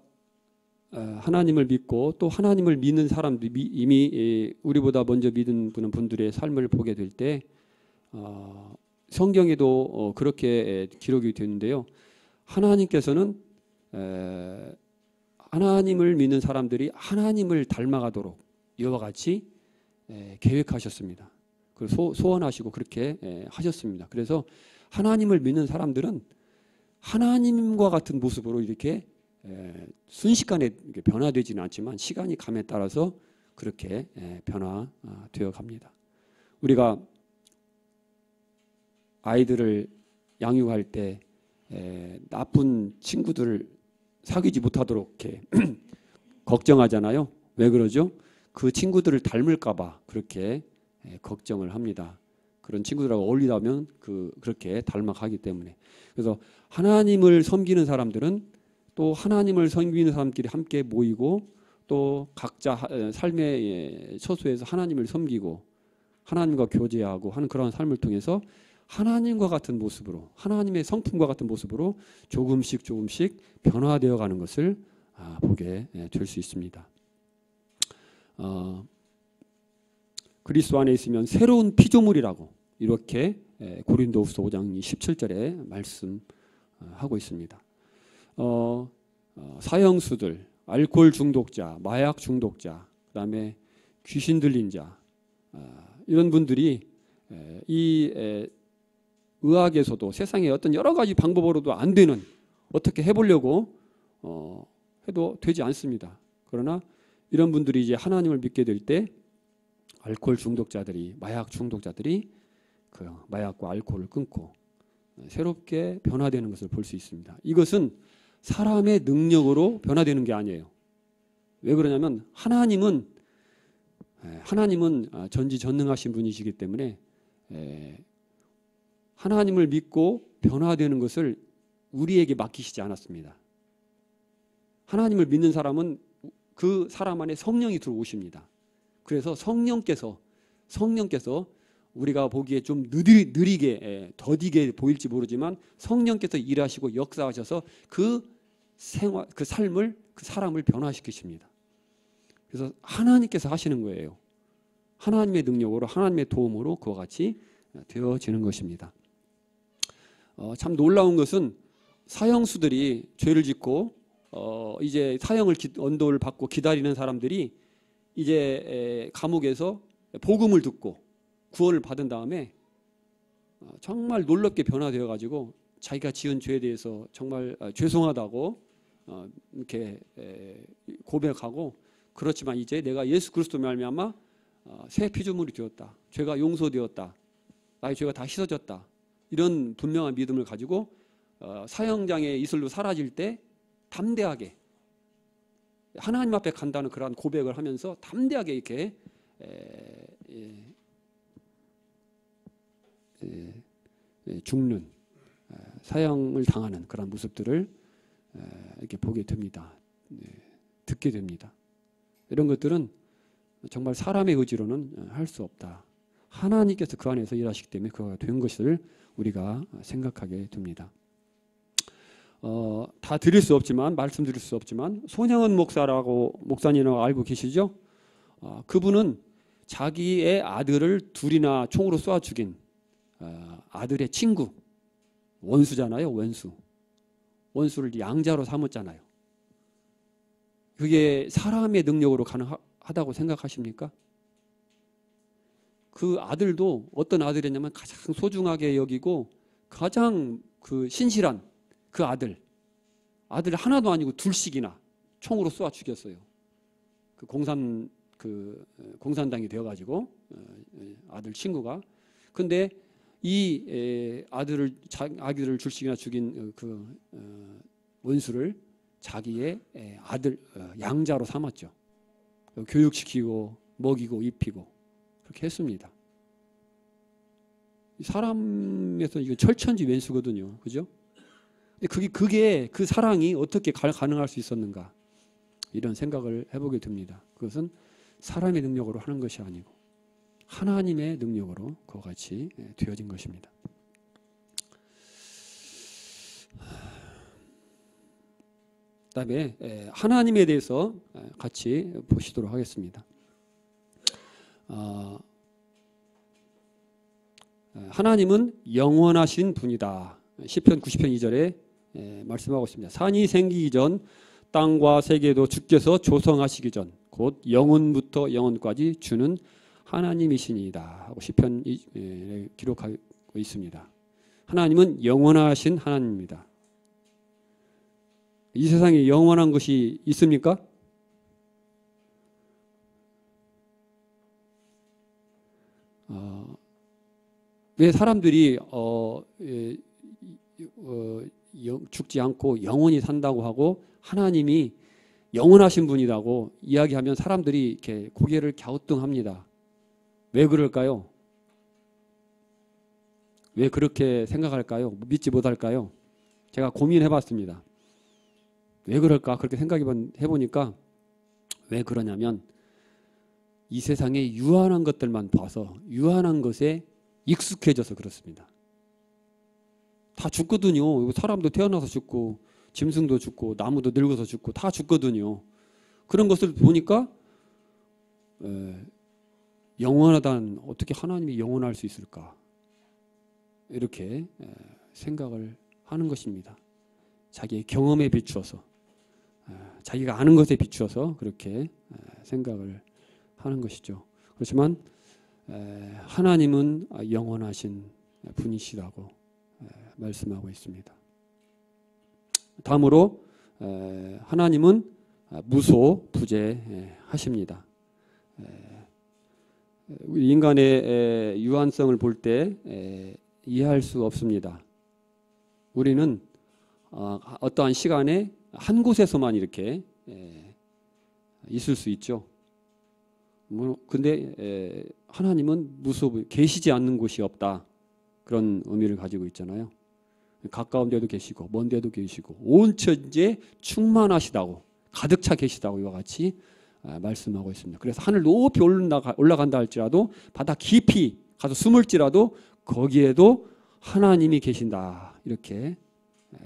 하나님을 믿고 또 하나님을 믿는 사람들, 이미 우리보다 먼저 믿은 분들의 삶을 보게 될 때 성경에도 그렇게 기록이 되는데요. 하나님께서는 하나님을 믿는 사람들이 하나님을 닮아가도록 이와 같이 계획하셨습니다. 그리고 소원하시고 그렇게 하셨습니다. 그래서 하나님을 믿는 사람들은 하나님과 같은 모습으로 이렇게 순식간에 변화되지는 않지만 시간이 감에 따라서 그렇게 변화되어 갑니다. 우리가 아이들을 양육할 때 나쁜 친구들을 사귀지 못하도록 이렇게 걱정하잖아요. 왜 그러죠? 그 친구들을 닮을까 봐 그렇게 걱정을 합니다. 그런 친구들하고 어울리다 보면 그렇게 닮아가기 때문에. 그래서 하나님을 섬기는 사람들은 또 하나님을 섬기는 사람끼리 함께 모이고 또 각자 삶의 처소에서 하나님을 섬기고 하나님과 교제하고 하는 그런 삶을 통해서 하나님과 같은 모습으로, 하나님의 성품과 같은 모습으로 조금씩 변화되어 가는 것을 보게 될 수 있습니다. 그리스도 안에 있으면 새로운 피조물이라고 이렇게 고린도후서 5장 17절에 말씀하고 있습니다. 사형수들, 알코올 중독자, 마약 중독자, 그다음에 귀신 들린 자, 이런 분들이 이 의학에서도 세상에 어떤 여러 가지 방법으로도 안 되는, 어떻게 해보려고 해도 되지 않습니다. 그러나 이런 분들이 이제 하나님을 믿게 될 때 알코올 중독자들이, 마약 중독자들이 그 마약과 알코올을 끊고 새롭게 변화되는 것을 볼 수 있습니다. 이것은 사람의 능력으로 변화되는 게 아니에요. 왜 그러냐면 하나님은 전지전능하신 분이시기 때문에 하나님을 믿고 변화되는 것을 우리에게 맡기시지 않았습니다. 하나님을 믿는 사람은 그 사람 안에 성령이 들어오십니다. 그래서 성령께서 우리가 보기에 좀 느리게 더디게 보일지 모르지만 성령께서 일하시고 역사하셔서 그 삶을, 그 사람을 변화시키십니다. 그래서 하나님께서 하시는 거예요. 하나님의 능력으로, 하나님의 도움으로 그와 같이 되어지는 것입니다. 참 놀라운 것은 사형수들이 죄를 짓고 이제 사형을 언도를 받고 기다리는 사람들이 이제 감옥에서 복음을 듣고 구원을 받은 다음에 정말 놀랍게 변화되어 가지고 자기가 지은 죄에 대해서 정말 죄송하다고 이렇게 고백하고, 그렇지만 이제 내가 예수 그리스도 말미암아 새 피조물이 되었다, 죄가 용서되었다, 나의 죄가 다 씻어졌다, 이런 분명한 믿음을 가지고 사형장의 이슬로 사라질 때 담대하게 하나님 앞에 간다는 그러한 고백을 하면서 담대하게 이렇게 죽는, 사형을 당하는 그런 모습들을 이렇게 보게 됩니다. 듣게 됩니다. 이런 것들은 정말 사람의 의지로는 할 수 없다. 하나님께서 그 안에서 일하시기 때문에 그가 된 것을 우리가 생각하게 됩니다. 다 드릴 수 없지만, 말씀드릴 수 없지만 손양은 목사님이라고 알고 계시죠? 그분은 자기의 아들을 둘이나 총으로 쏘아 죽인 아들의 친구, 원수잖아요. 원수를 양자로 삼았잖아요. 그게 사람의 능력으로 가능하다고 생각하십니까? 그 아들도 어떤 아들이냐면 가장 소중하게 여기고 가장 그 신실한 그 아들 하나도 아니고 둘씩이나 총으로 쏘아 죽였어요. 공산당이 되어가지고 아들 친구가. 근데 이 아기를 둘씩이나 죽인 그 원수를 자기의 아들 양자로 삼았죠. 교육시키고 먹이고 입히고 그렇게 했습니다. 사람에서 이거 철천지 왼수거든요, 그죠? 그게 그 사랑이 어떻게 가능할 수 있었는가, 이런 생각을 해보게 됩니다. 그것은 사람의 능력으로 하는 것이 아니고 하나님의 능력으로 그와 같이 되어진 것입니다. 그다음에 하나님에 대해서 같이 보시도록 하겠습니다. 하나님은 영원하신 분이다. 시편 90편 2절에 말씀하고 있습니다. 산이 생기기 전 땅과 세계도 주께서 조성하시기 전 곧 영원부터 영원까지 주는 하나님이시니이다 하고 시편에 기록하고 있습니다. 하나님은 영원하신 하나님입니다. 이 세상에 영원한 것이 있습니까? 왜 사람들이 죽지 않고 영원히 산다고 하고 하나님이 영원하신 분이라고 이야기하면 사람들이 이렇게 고개를 갸우뚱합니다. 왜 그럴까요? 왜 그렇게 생각할까요? 믿지 못할까요? 제가 고민해봤습니다. 왜 그럴까? 그렇게 생각해보니까 왜 그러냐면 이 세상에 유한한 것들만 봐서 유한한 것에 익숙해져서 그렇습니다. 다 죽거든요. 사람도 태어나서 죽고 짐승도 죽고 나무도 늙어서 죽고 다 죽거든요. 그런 것을 보니까 영원하다는, 어떻게 하나님이 영원할 수 있을까, 이렇게 생각을 하는 것입니다. 자기의 경험에 비추어서, 자기가 아는 것에 비추어서 그렇게 생각을 하는 것이죠. 그렇지만 하나님은 영원하신 분이시라고 말씀하고 있습니다. 다음으로 하나님은 무소부재하십니다. 인간의 유한성을 볼 때 이해할 수 없습니다. 우리는 어떠한 시간에 한 곳에서만 이렇게 있을 수 있죠. 근데 하나님은 계시지 않는 곳이 없다. 그런 의미를 가지고 있잖아요. 가까운 데도 계시고 먼 데도 계시고 온 천지에 충만하시다고 가득 차 계시다고 이와 같이 말씀하고 있습니다. 그래서 하늘 높이 올라간다 할지라도 바다 깊이 가서 숨을지라도 거기에도 하나님이 계신다. 이렇게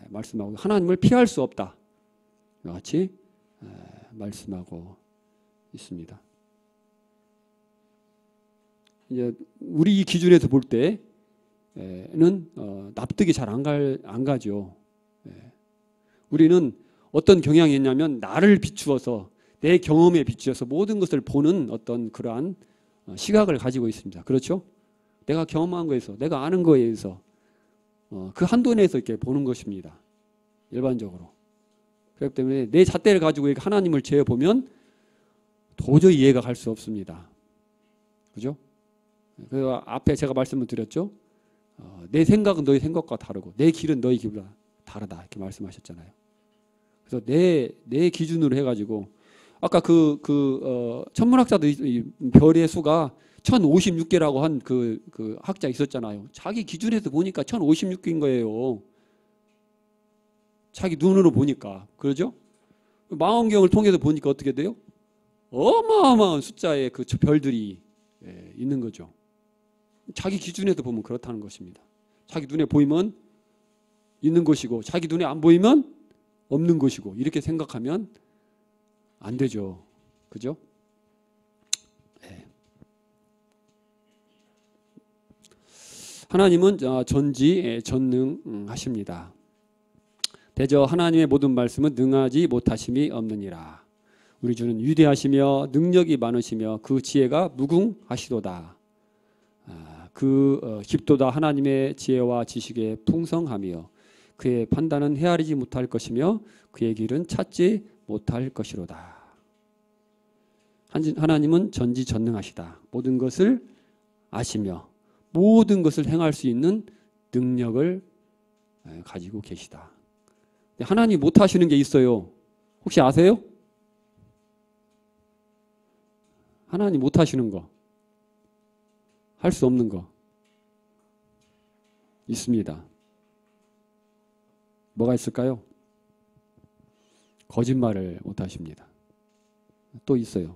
말씀하고 하나님을 피할 수 없다. 이와 같이 말씀하고 있습니다. 이제 우리 기준에서 볼 때는 납득이 잘 안 가죠. 우리는 어떤 경향이 있냐면 나를 비추어서 내 경험에 비추어서 모든 것을 보는 어떤 그러한 시각을 가지고 있습니다. 그렇죠? 내가 경험한 거에서 내가 아는 거에 의해서 그 한도 내에서 이렇게 보는 것입니다. 일반적으로. 그렇기 때문에 내 잣대를 가지고 하나님을 재어보면 도저히 이해가 갈 수 없습니다. 그죠? 그 앞에 제가 말씀을 드렸죠. 내 생각은 너희 생각과 다르고 내 길은 너희 길보다 다르다 이렇게 말씀하셨잖아요. 그래서 내 기준으로 해가지고 아까 천문학자도 별의 수가 1056개라고 한 그 학자 있었잖아요. 자기 기준에서 보니까 1056개인 거예요. 자기 눈으로 보니까. 그러죠? 망원경을 통해서 보니까 어떻게 돼요? 어마어마한 숫자의 그 별들이 있는 거죠. 자기 기준에서 보면 그렇다는 것입니다. 자기 눈에 보이면 있는 것이고 자기 눈에 안 보이면 없는 것이고 이렇게 생각하면 안 되죠. 그죠? 하나님은 전지전능하십니다. 대저 하나님의 모든 말씀은 능하지 못하심이 없느니라. 우리 주는 위대하시며 능력이 많으시며 그 지혜가 무궁하시도다. 깊도다 하나님의 지혜와 지식에 풍성하며 그의 판단은 헤아리지 못할 것이며 그의 길은 찾지 못할 것이로다. 하나님은 전지전능하시다. 모든 것을 아시며 모든 것을 행할 수 있는 능력을 가지고 계시다. 하나님 못하시는 게 있어요. 혹시 아세요? 하나님 못하시는 거, 할 수 없는 거 있습니다. 뭐가 있을까요? 거짓말을 못하십니다. 또 있어요.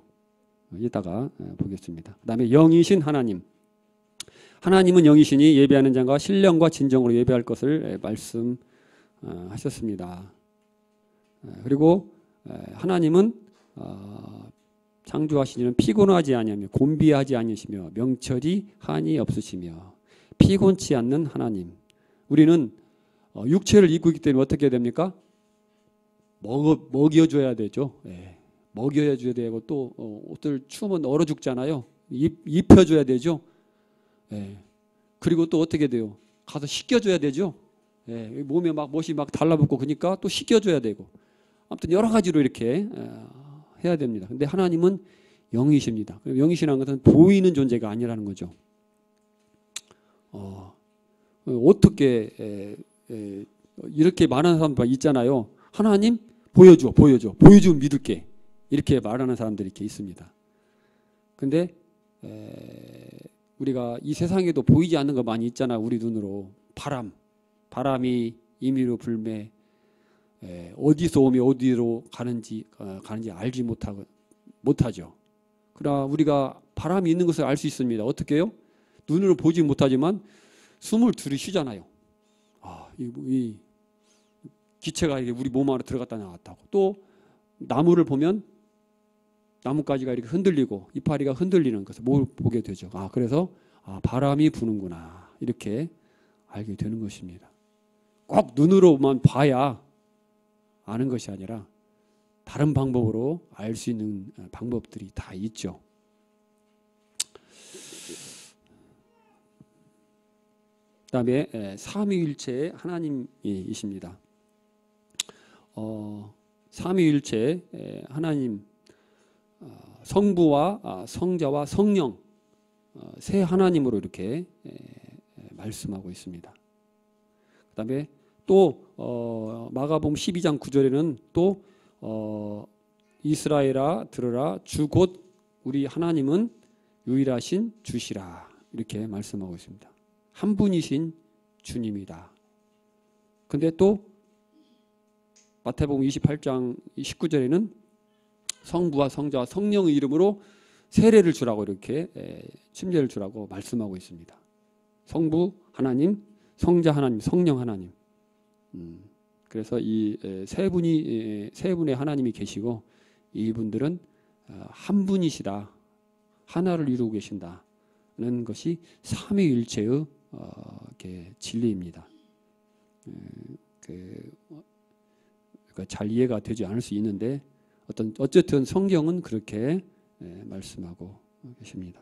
이따가 보겠습니다. 그 다음에 영이신 하나님. 하나님은 영이시니 예배하는 자가 신령과 진정으로 예배할 것을 말씀하셨습니다. 그리고 하나님은 창조하신 이는 피곤하지 아니하며 곤비하지 아니하시며 명철이 한이 없으시며 피곤치 않는 하나님. 우리는 육체를 입고 있기 때문에 어떻게 됩니까? 먹여줘야 되죠. 먹여줘야 되고 또 옷들 추우면 얼어 죽잖아요. 입혀줘야 되죠. 그리고 또 어떻게 돼요? 가서 씻겨줘야 되죠. 몸에 못이 달라붙고 그러니까 또 씻겨줘야 되고 아무튼 여러 가지로 이렇게 해야 됩니다. 근데 하나님은 영이십니다. 영이시라는 것은 보이는 존재가 아니라는 거죠. 어떻게 이렇게 말하는 사람들 있잖아요. 하나님 보여주면 믿을게. 이렇게 말하는 사람들이 이렇게 있습니다. 근데 우리가 이 세상에도 보이지 않는 거 많이 있잖아요. 우리 눈으로. 바람이 임의로 불매, 어디서 오며 어디로 가는지 알지 못하죠. 그러나 우리가 바람이 있는 것을 알 수 있습니다. 어떻게 해요? 눈으로 보지 못하지만 숨을 들이쉬잖아요. 이 기체가 우리 몸 안으로 들어갔다 나왔다고. 또 나무를 보면 나뭇가지가 이렇게 흔들리고 이파리가 흔들리는 것을 보게 되죠. 그래서 바람이 부는구나 이렇게 알게 되는 것입니다. 꼭 눈으로만 봐야 아는 것이 아니라 다른 방법으로 알 수 있는 방법들이 다 있죠. 그다음에 삼위일체의 하나님이십니다. 삼위일체 하나님, 성부와 성자와 성령 세 하나님으로 이렇게 말씀하고 있습니다. 그 다음에 또 마가복음 12장 9절에는 또 이스라엘아 들으라 주 곧 우리 하나님은 유일하신 주시라 이렇게 말씀하고 있습니다. 한 분이신 주님이다. 근데 또 마태복음 28장 19절에는 성부와 성자와 성령의 이름으로 세례를 주라고 이렇게 침례를 주라고 말씀하고 있습니다. 성부 하나님, 성자 하나님, 성령 하나님. 그래서 이 세 분의 하나님이 계시고 이분들은 한 분이시다. 하나를 이루고 계신다는 것이 삼위일체의 진리입니다. 잘 이해가 되지 않을 수 있는데 어쨌든 성경은 그렇게 말씀하고 계십니다.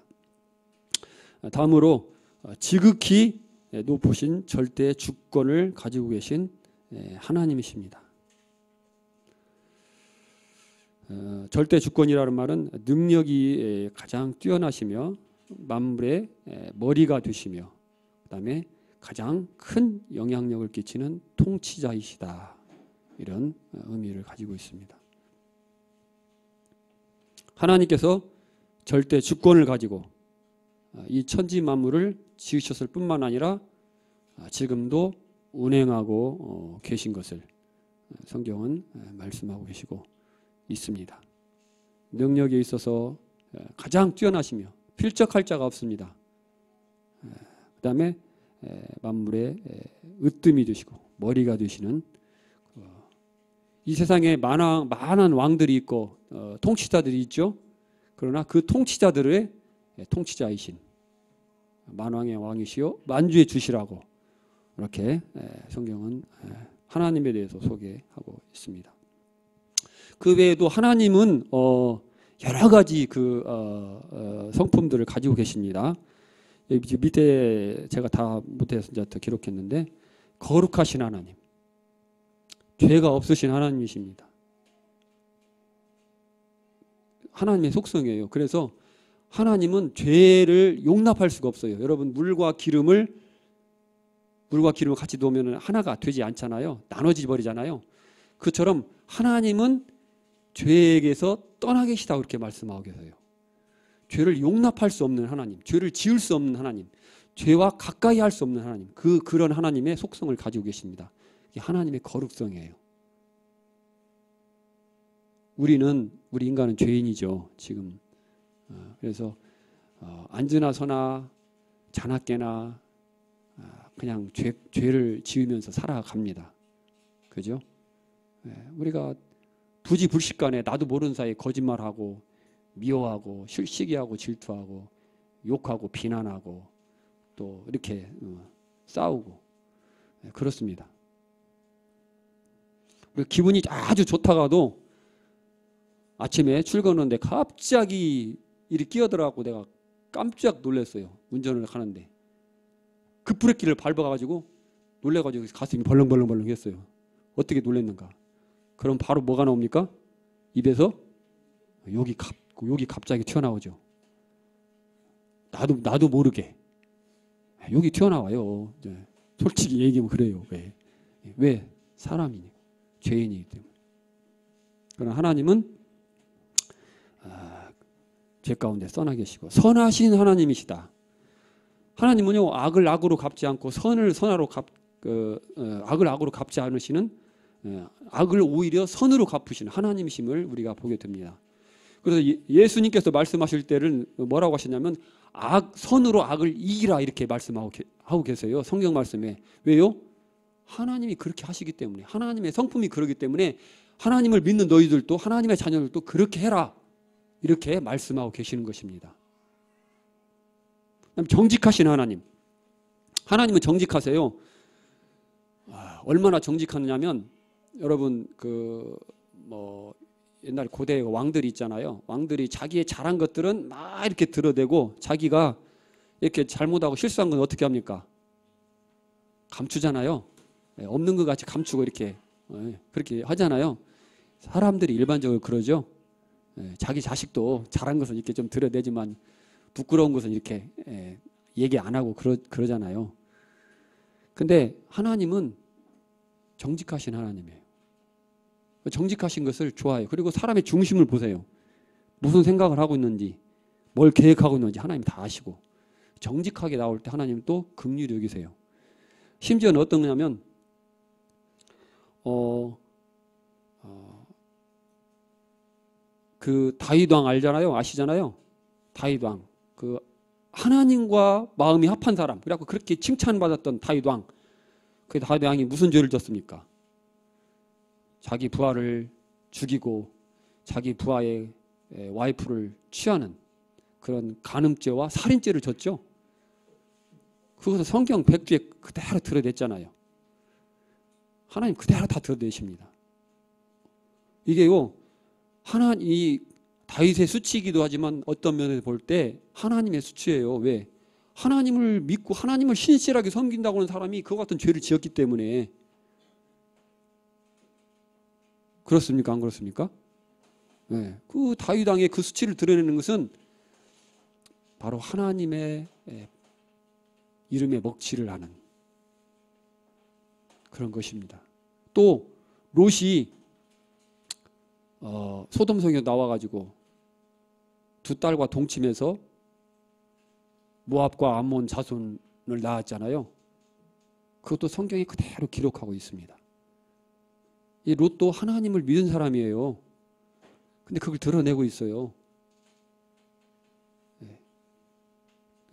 다음으로 지극히 높으신 절대 주권을 가지고 계신 하나님이십니다. 절대 주권이라는 말은 능력이 가장 뛰어나시며 만물의 머리가 되시며 그다음에 가장 큰 영향력을 끼치는 통치자이시다. 이런 의미를 가지고 있습니다. 하나님께서 절대 주권을 가지고 이 천지 만물을 지으셨을 뿐만 아니라 지금도 운행하고 계신 것을 성경은 말씀하고 계시고 있습니다. 능력에 있어서 가장 뛰어나시며 필적할 자가 없습니다. 그 다음에 만물의 으뜸이 되시고 머리가 되시는 이 세상에 많은 왕들이 있고 통치자들이 있죠. 그러나 그 통치자들의 통치자이신 만왕의 왕이시요 만주의 주시라고 이렇게 성경은 하나님에 대해서 소개하고 있습니다. 그 외에도 하나님은 여러 가지 성품들을 가지고 계십니다. 밑에 제가 다 못해서 이제 기록했는데 거룩하신 하나님, 죄가 없으신 하나님이십니다. 하나님의 속성이에요. 그래서 하나님은 죄를 용납할 수가 없어요. 여러분 물과 기름을 같이 놓으면 하나가 되지 않잖아요. 나눠져 버리잖아요. 그처럼 하나님은 죄에게서 떠나 계시다 그렇게 말씀하고 계세요. 죄를 용납할 수 없는 하나님, 죄를 지을 수 없는 하나님, 죄와 가까이 할 수 없는 하나님, 그런 하나님의 속성을 가지고 계십니다. 이게 하나님의 거룩성이에요. 우리 인간은 죄인이죠. 지금 그래서 앉으나 서나 자나깨나 그냥 죄를 지으면서 살아갑니다. 그죠? 우리가 부지불식간에 나도 모르는 사이에 거짓말하고 미워하고 시기하고 질투하고 욕하고 비난하고 또 이렇게 싸우고 그렇습니다. 기분이 아주 좋다가도 아침에 출근하는데 갑자기 일이 끼어들어가고 내가 깜짝 놀랐어요. 운전을 하는데 그 브레이크를 밟아가지고 놀래가지고 가슴이 벌렁벌렁 했어요. 어떻게 놀랐는가? 그럼 바로 뭐가 나옵니까? 입에서 욕이 갑자기 튀어나오죠. 나도 모르게 욕이 튀어나와요. 솔직히 얘기하면 그래요. 왜? 사람이니 죄인이기 때문에. 그러나 하나님은 죄 가운데 떠나 계시고 선하신 하나님이시다. 하나님은요 악을 악으로 갚지 않고 선을 선하로 악을 악으로 갚지 않으시는 악을 오히려 선으로 갚으시는 하나님이심을 우리가 보게 됩니다. 그래서 예수님께서 말씀하실 때를 뭐라고 하셨냐면 선으로 악을 이기라 이렇게 말씀하고 계세요. 성경 말씀에. 왜요? 하나님이 그렇게 하시기 때문에, 하나님의 성품이 그러기 때문에 하나님을 믿는 너희들도 하나님의 자녀들도 그렇게 해라 이렇게 말씀하고 계시는 것입니다. 정직하신 하나님은 정직하세요. 얼마나 정직하냐면 여러분 옛날 고대 왕들이 있잖아요. 왕들이 자기의 잘한 것들은 막 이렇게 드러대고 자기가 이렇게 잘못하고 실수한 건 어떻게 합니까? 감추잖아요. 없는 것 같이 감추고 이렇게 그렇게 하잖아요. 사람들이 일반적으로 그러죠. 자기 자식도 잘한 것은 이렇게 좀 드러내지만 부끄러운 것은 이렇게 얘기 안 하고 그러잖아요. 근데 하나님은 정직하신 하나님이에요. 정직하신 것을 좋아해요. 그리고 사람의 중심을 보세요. 무슨 생각을 하고 있는지, 뭘 계획하고 있는지 하나님 다 아시고, 정직하게 나올 때 하나님 또 긍휼히 여기세요. 심지어는 어떤 거냐면 그 다윗 왕 알잖아요. 아시잖아요. 다윗 왕. 그 하나님과 마음이 합한 사람. 그래갖고 그렇게 칭찬받았던 다윗 왕. 그 다윗 왕이 무슨 죄를 졌습니까? 자기 부하를 죽이고 자기 부하의 와이프를 취하는 그런 간음죄와 살인죄를 졌죠. 그것을 성경 100주에 그대로 드러냈잖아요. 하나님 그대로 다 드러내십니다. 이게요, 이 다윗의 수치이기도 하지만 어떤 면에서 볼 때 하나님의 수치예요. 왜? 하나님을 믿고 하나님을 신실하게 섬긴다고 하는 사람이 그와 같은 죄를 지었기 때문에. 그렇습니까? 안 그렇습니까? 네. 그 다윗 왕의 그 수치를 드러내는 것은 바로 하나님의 이름에 먹칠을 하는 그런 것입니다. 또 롯이 소돔 성에 나와가지고 두 딸과 동침해서 모압과 암몬 자손을 낳았잖아요. 그것도 성경에 그대로 기록하고 있습니다. 이 롯도 하나님을 믿은 사람이에요. 근데 그걸 드러내고 있어요.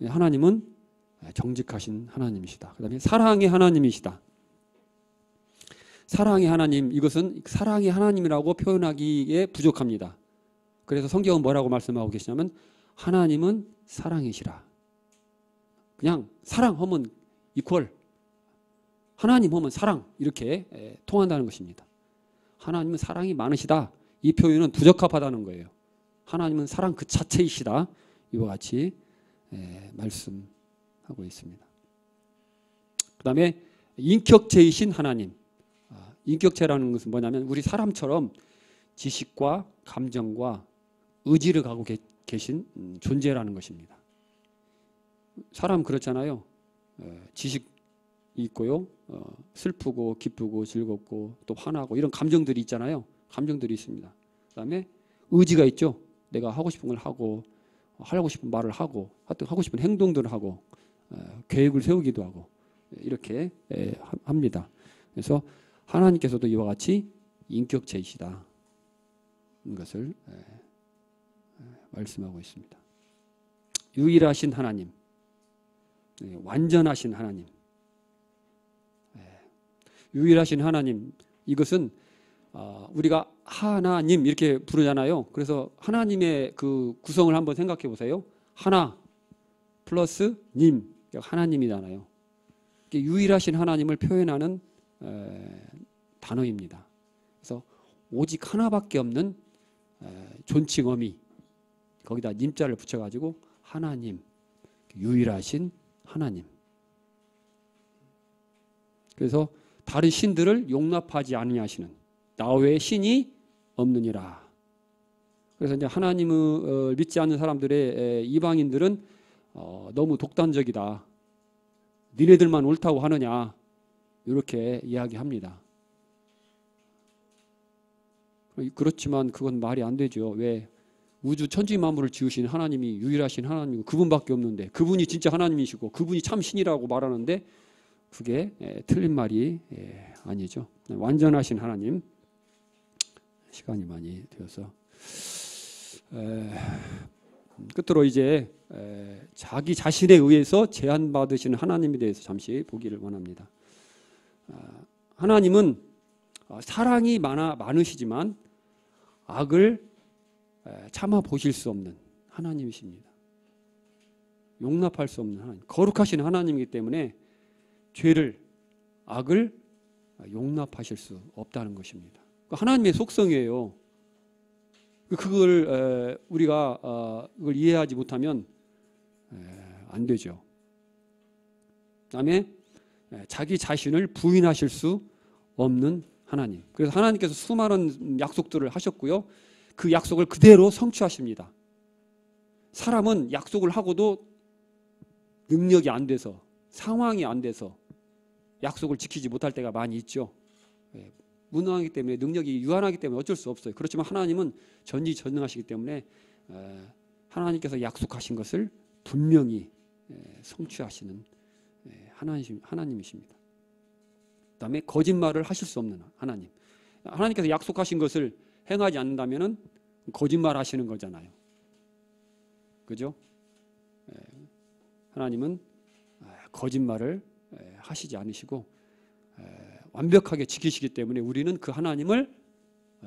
하나님은 정직하신 하나님이시다. 그 다음에 사랑의 하나님이시다. 사랑의 하나님, 이것은 사랑의 하나님이라고 표현하기에 부족합니다. 그래서 성경은 뭐라고 말씀하고 계시냐면 하나님은 사랑이시라. 그냥 사랑하면 이퀄, 하나님 하면 사랑, 이렇게 통한다는 것입니다. 하나님은 사랑이 많으시다. 이 표현은 부적합하다는 거예요. 하나님은 사랑 그 자체이시다. 이와 같이 말씀하고 있습니다. 그 다음에 인격체이신 하나님. 인격체라는 것은 뭐냐면 우리 사람처럼 지식과 감정과 의지를 갖고 계신 존재라는 것입니다. 사람 그렇잖아요. 지식이 있고요. 슬프고 기쁘고 즐겁고 또 화나고 이런 감정들이 있잖아요. 감정들이 있습니다. 그다음에 의지가 있죠. 내가 하고 싶은 걸 하고 하고 싶은 말을 하고 하고 싶은 행동들을 하고 계획을 세우기도 하고 이렇게 합니다. 그래서 하나님께서도 이와 같이 인격체이시다. 것을 말씀하고 있습니다. 유일하신 하나님, 완전하신 하나님, 유일하신 하나님, 이것은 우리가 하나님 이렇게 부르잖아요. 그래서 하나님의 그 구성을 한번 생각해 보세요. 하나 플러스 님, 하나님이잖아요. 유일하신 하나님을 표현하는 단어입니다. 그래서 오직 하나밖에 없는 존칭 어미, 거기다 님자를 붙여가지고 하나님, 유일하신 하나님. 그래서 다른 신들을 용납하지 아니하시는, 나 외에 신이 없느니라. 그래서 이제 하나님을 믿지 않는 사람들의 이방인들은 너무 독단적이다. 니네들만 옳다고 하느냐, 이렇게 이야기합니다. 그렇지만 그건 말이 안 되죠. 왜? 우주 천지 만물을 지으신 하나님이 유일하신 하나님이고 그분밖에 없는데, 그분이 진짜 하나님이시고 그분이 참 신이라고 말하는데 그게 틀린 말이 아니죠. 완전하신 하나님. 시간이 많이 되어서 끝으로 이제 자기 자신에 의해서 제한받으시는 하나님에 대해서 잠시 보기를 원합니다. 하나님은 사랑이 많으시지만 악을 참아 보실 수 없는 하나님이십니다. 용납할 수 없는 하나님, 거룩하신 하나님이기 때문에 죄를, 악을 용납하실 수 없다는 것입니다. 하나님의 속성이에요. 그걸 우리가 그걸 이해하지 못하면 안 되죠. 그다음에 자기 자신을 부인하실 수 없는 하나님. 그래서 하나님께서 수많은 약속들을 하셨고요. 그 약속을 그대로 성취하십니다. 사람은 약속을 하고도 능력이 안 돼서, 상황이 안 돼서 약속을 지키지 못할 때가 많이 있죠. 무능하기 때문에, 능력이 유한하기 때문에 어쩔 수 없어요. 그렇지만 하나님은 전지전능하시기 때문에 하나님께서 약속하신 것을 분명히 성취하시는 하나님이십니다. 그다음에 거짓말을 하실 수 없는 하나님. 하나님께서 약속하신 것을 행하지 않는다면 거짓말 하시는 거잖아요. 그죠? 하나님은 거짓말을 하시지 않으시고 완벽하게 지키시기 때문에 우리는 그 하나님을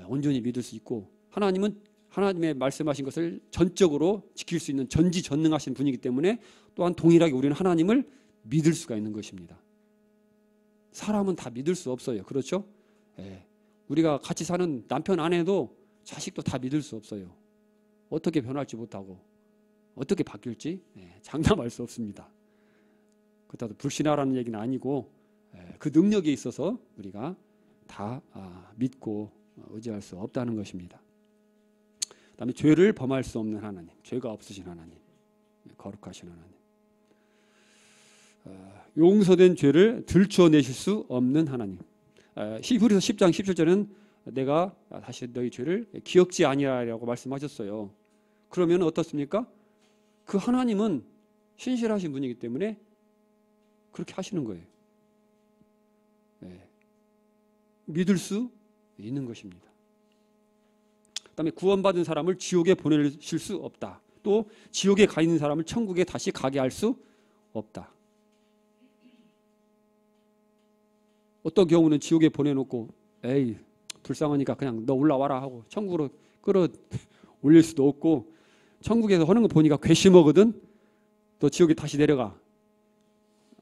온전히 믿을 수 있고, 하나님은 하나님의 말씀하신 것을 전적으로 지킬 수 있는 전지전능하신 분이기 때문에 또한 동일하게 우리는 하나님을 믿을 수가 있는 것입니다. 사람은 다 믿을 수 없어요. 그렇죠? 우리가 같이 사는 남편, 아내도 자식도 다 믿을 수 없어요. 어떻게 변할지 못하고 어떻게 바뀔지 장담할 수 없습니다. 그렇다고 불신하라는 얘기는 아니고 그 능력에 있어서 우리가 다 믿고 의지할 수 없다는 것입니다. 그다음에 죄를 범할 수 없는 하나님, 죄가 없으신 하나님, 거룩하신 하나님, 용서된 죄를 들추어내실 수 없는 하나님. 히브리서 10장 17절은 내가 다시 너희 죄를 기억지 아니하리라고 말씀하셨어요. 그러면 어떻습니까? 그 하나님은 신실하신 분이기 때문에 그렇게 하시는 거예요. 믿을 수 있는 것입니다. 그다음에 구원받은 사람을 지옥에 보내실 수 없다. 또 지옥에 가 있는 사람을 천국에 다시 가게 할 수 없다. 어떤 경우는 지옥에 보내놓고 에이 불쌍하니까 그냥 너 올라와라 하고 천국으로 끌어 올릴 수도 없고, 천국에서 하는 거 보니까 괘씸하거든, 또 지옥에 다시 내려가,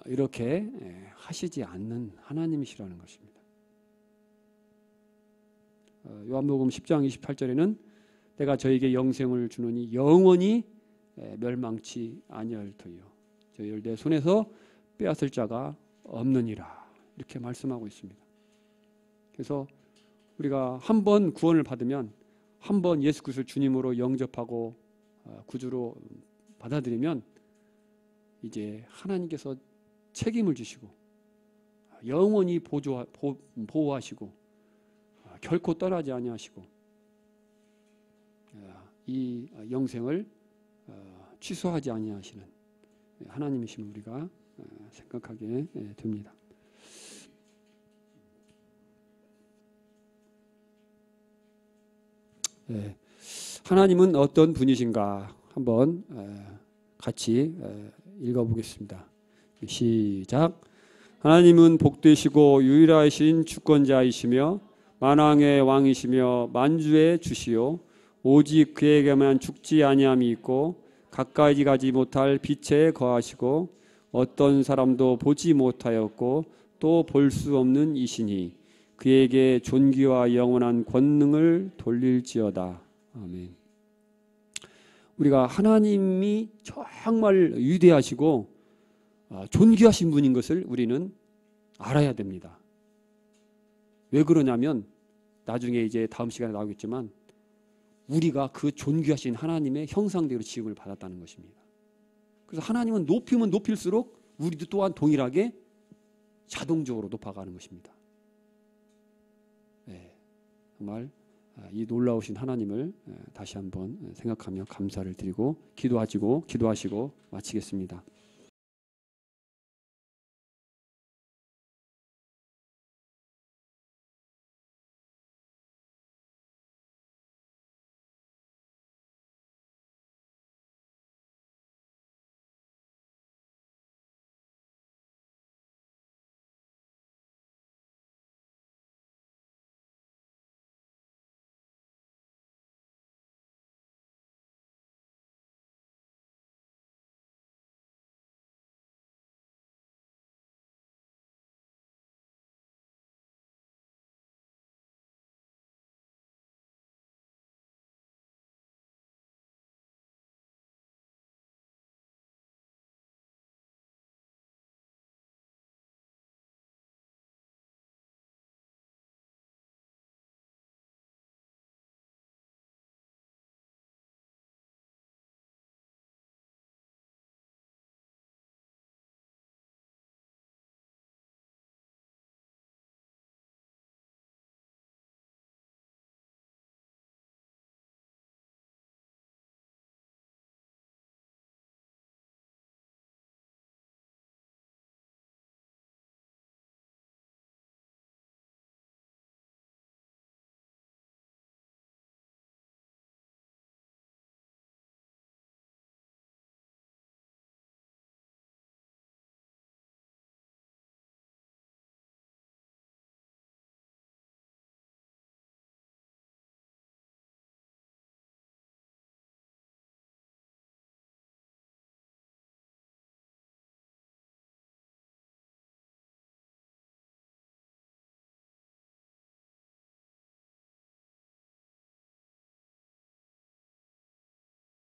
이렇게 하시지 않는 하나님이시라는 것입니다. 요한복음 10장 28절에는 내가 저에게 영생을 주노니 영원히 멸망치 아니할 터이요 저희를 내 손에서 빼앗을 자가 없느니라, 이렇게 말씀하고 있습니다. 그래서 우리가 한 번 구원을 받으면, 한 번 예수 그리스도를 주님으로 영접하고 구주로 받아들이면 이제 하나님께서 책임을 지시고 영원히 보호하시고 결코 떠나지 아니하시고 이 영생을 취소하지 아니하시는 하나님이심을 우리가 생각하게 됩니다. 하나님은 어떤 분이신가 한번 같이 읽어보겠습니다. 시작. 하나님은 복되시고 유일하신 주권자이시며 만왕의 왕이시며 만주의 주시요 오직 그에게만 죽지 아니함이 있고 가까이 가지 못할 빛에 거하시고 어떤 사람도 보지 못하였고 또 볼 수 없는 이시니 그에게 존귀와 영원한 권능을 돌릴지어다. 아멘. 우리가 하나님이 정말 위대하시고 존귀하신 분인 것을 우리는 알아야 됩니다. 왜 그러냐면 나중에 이제 다음 시간에 나오겠지만 우리가 그 존귀하신 하나님의 형상대로 지음을 받았다는 것입니다. 그래서 하나님은 높이면 높일수록 우리도 또한 동일하게 자동적으로 높아가는 것입니다. 정말 이 놀라우신 하나님을 다시 한번 생각하며 감사를 드리고 기도하시고 마치겠습니다.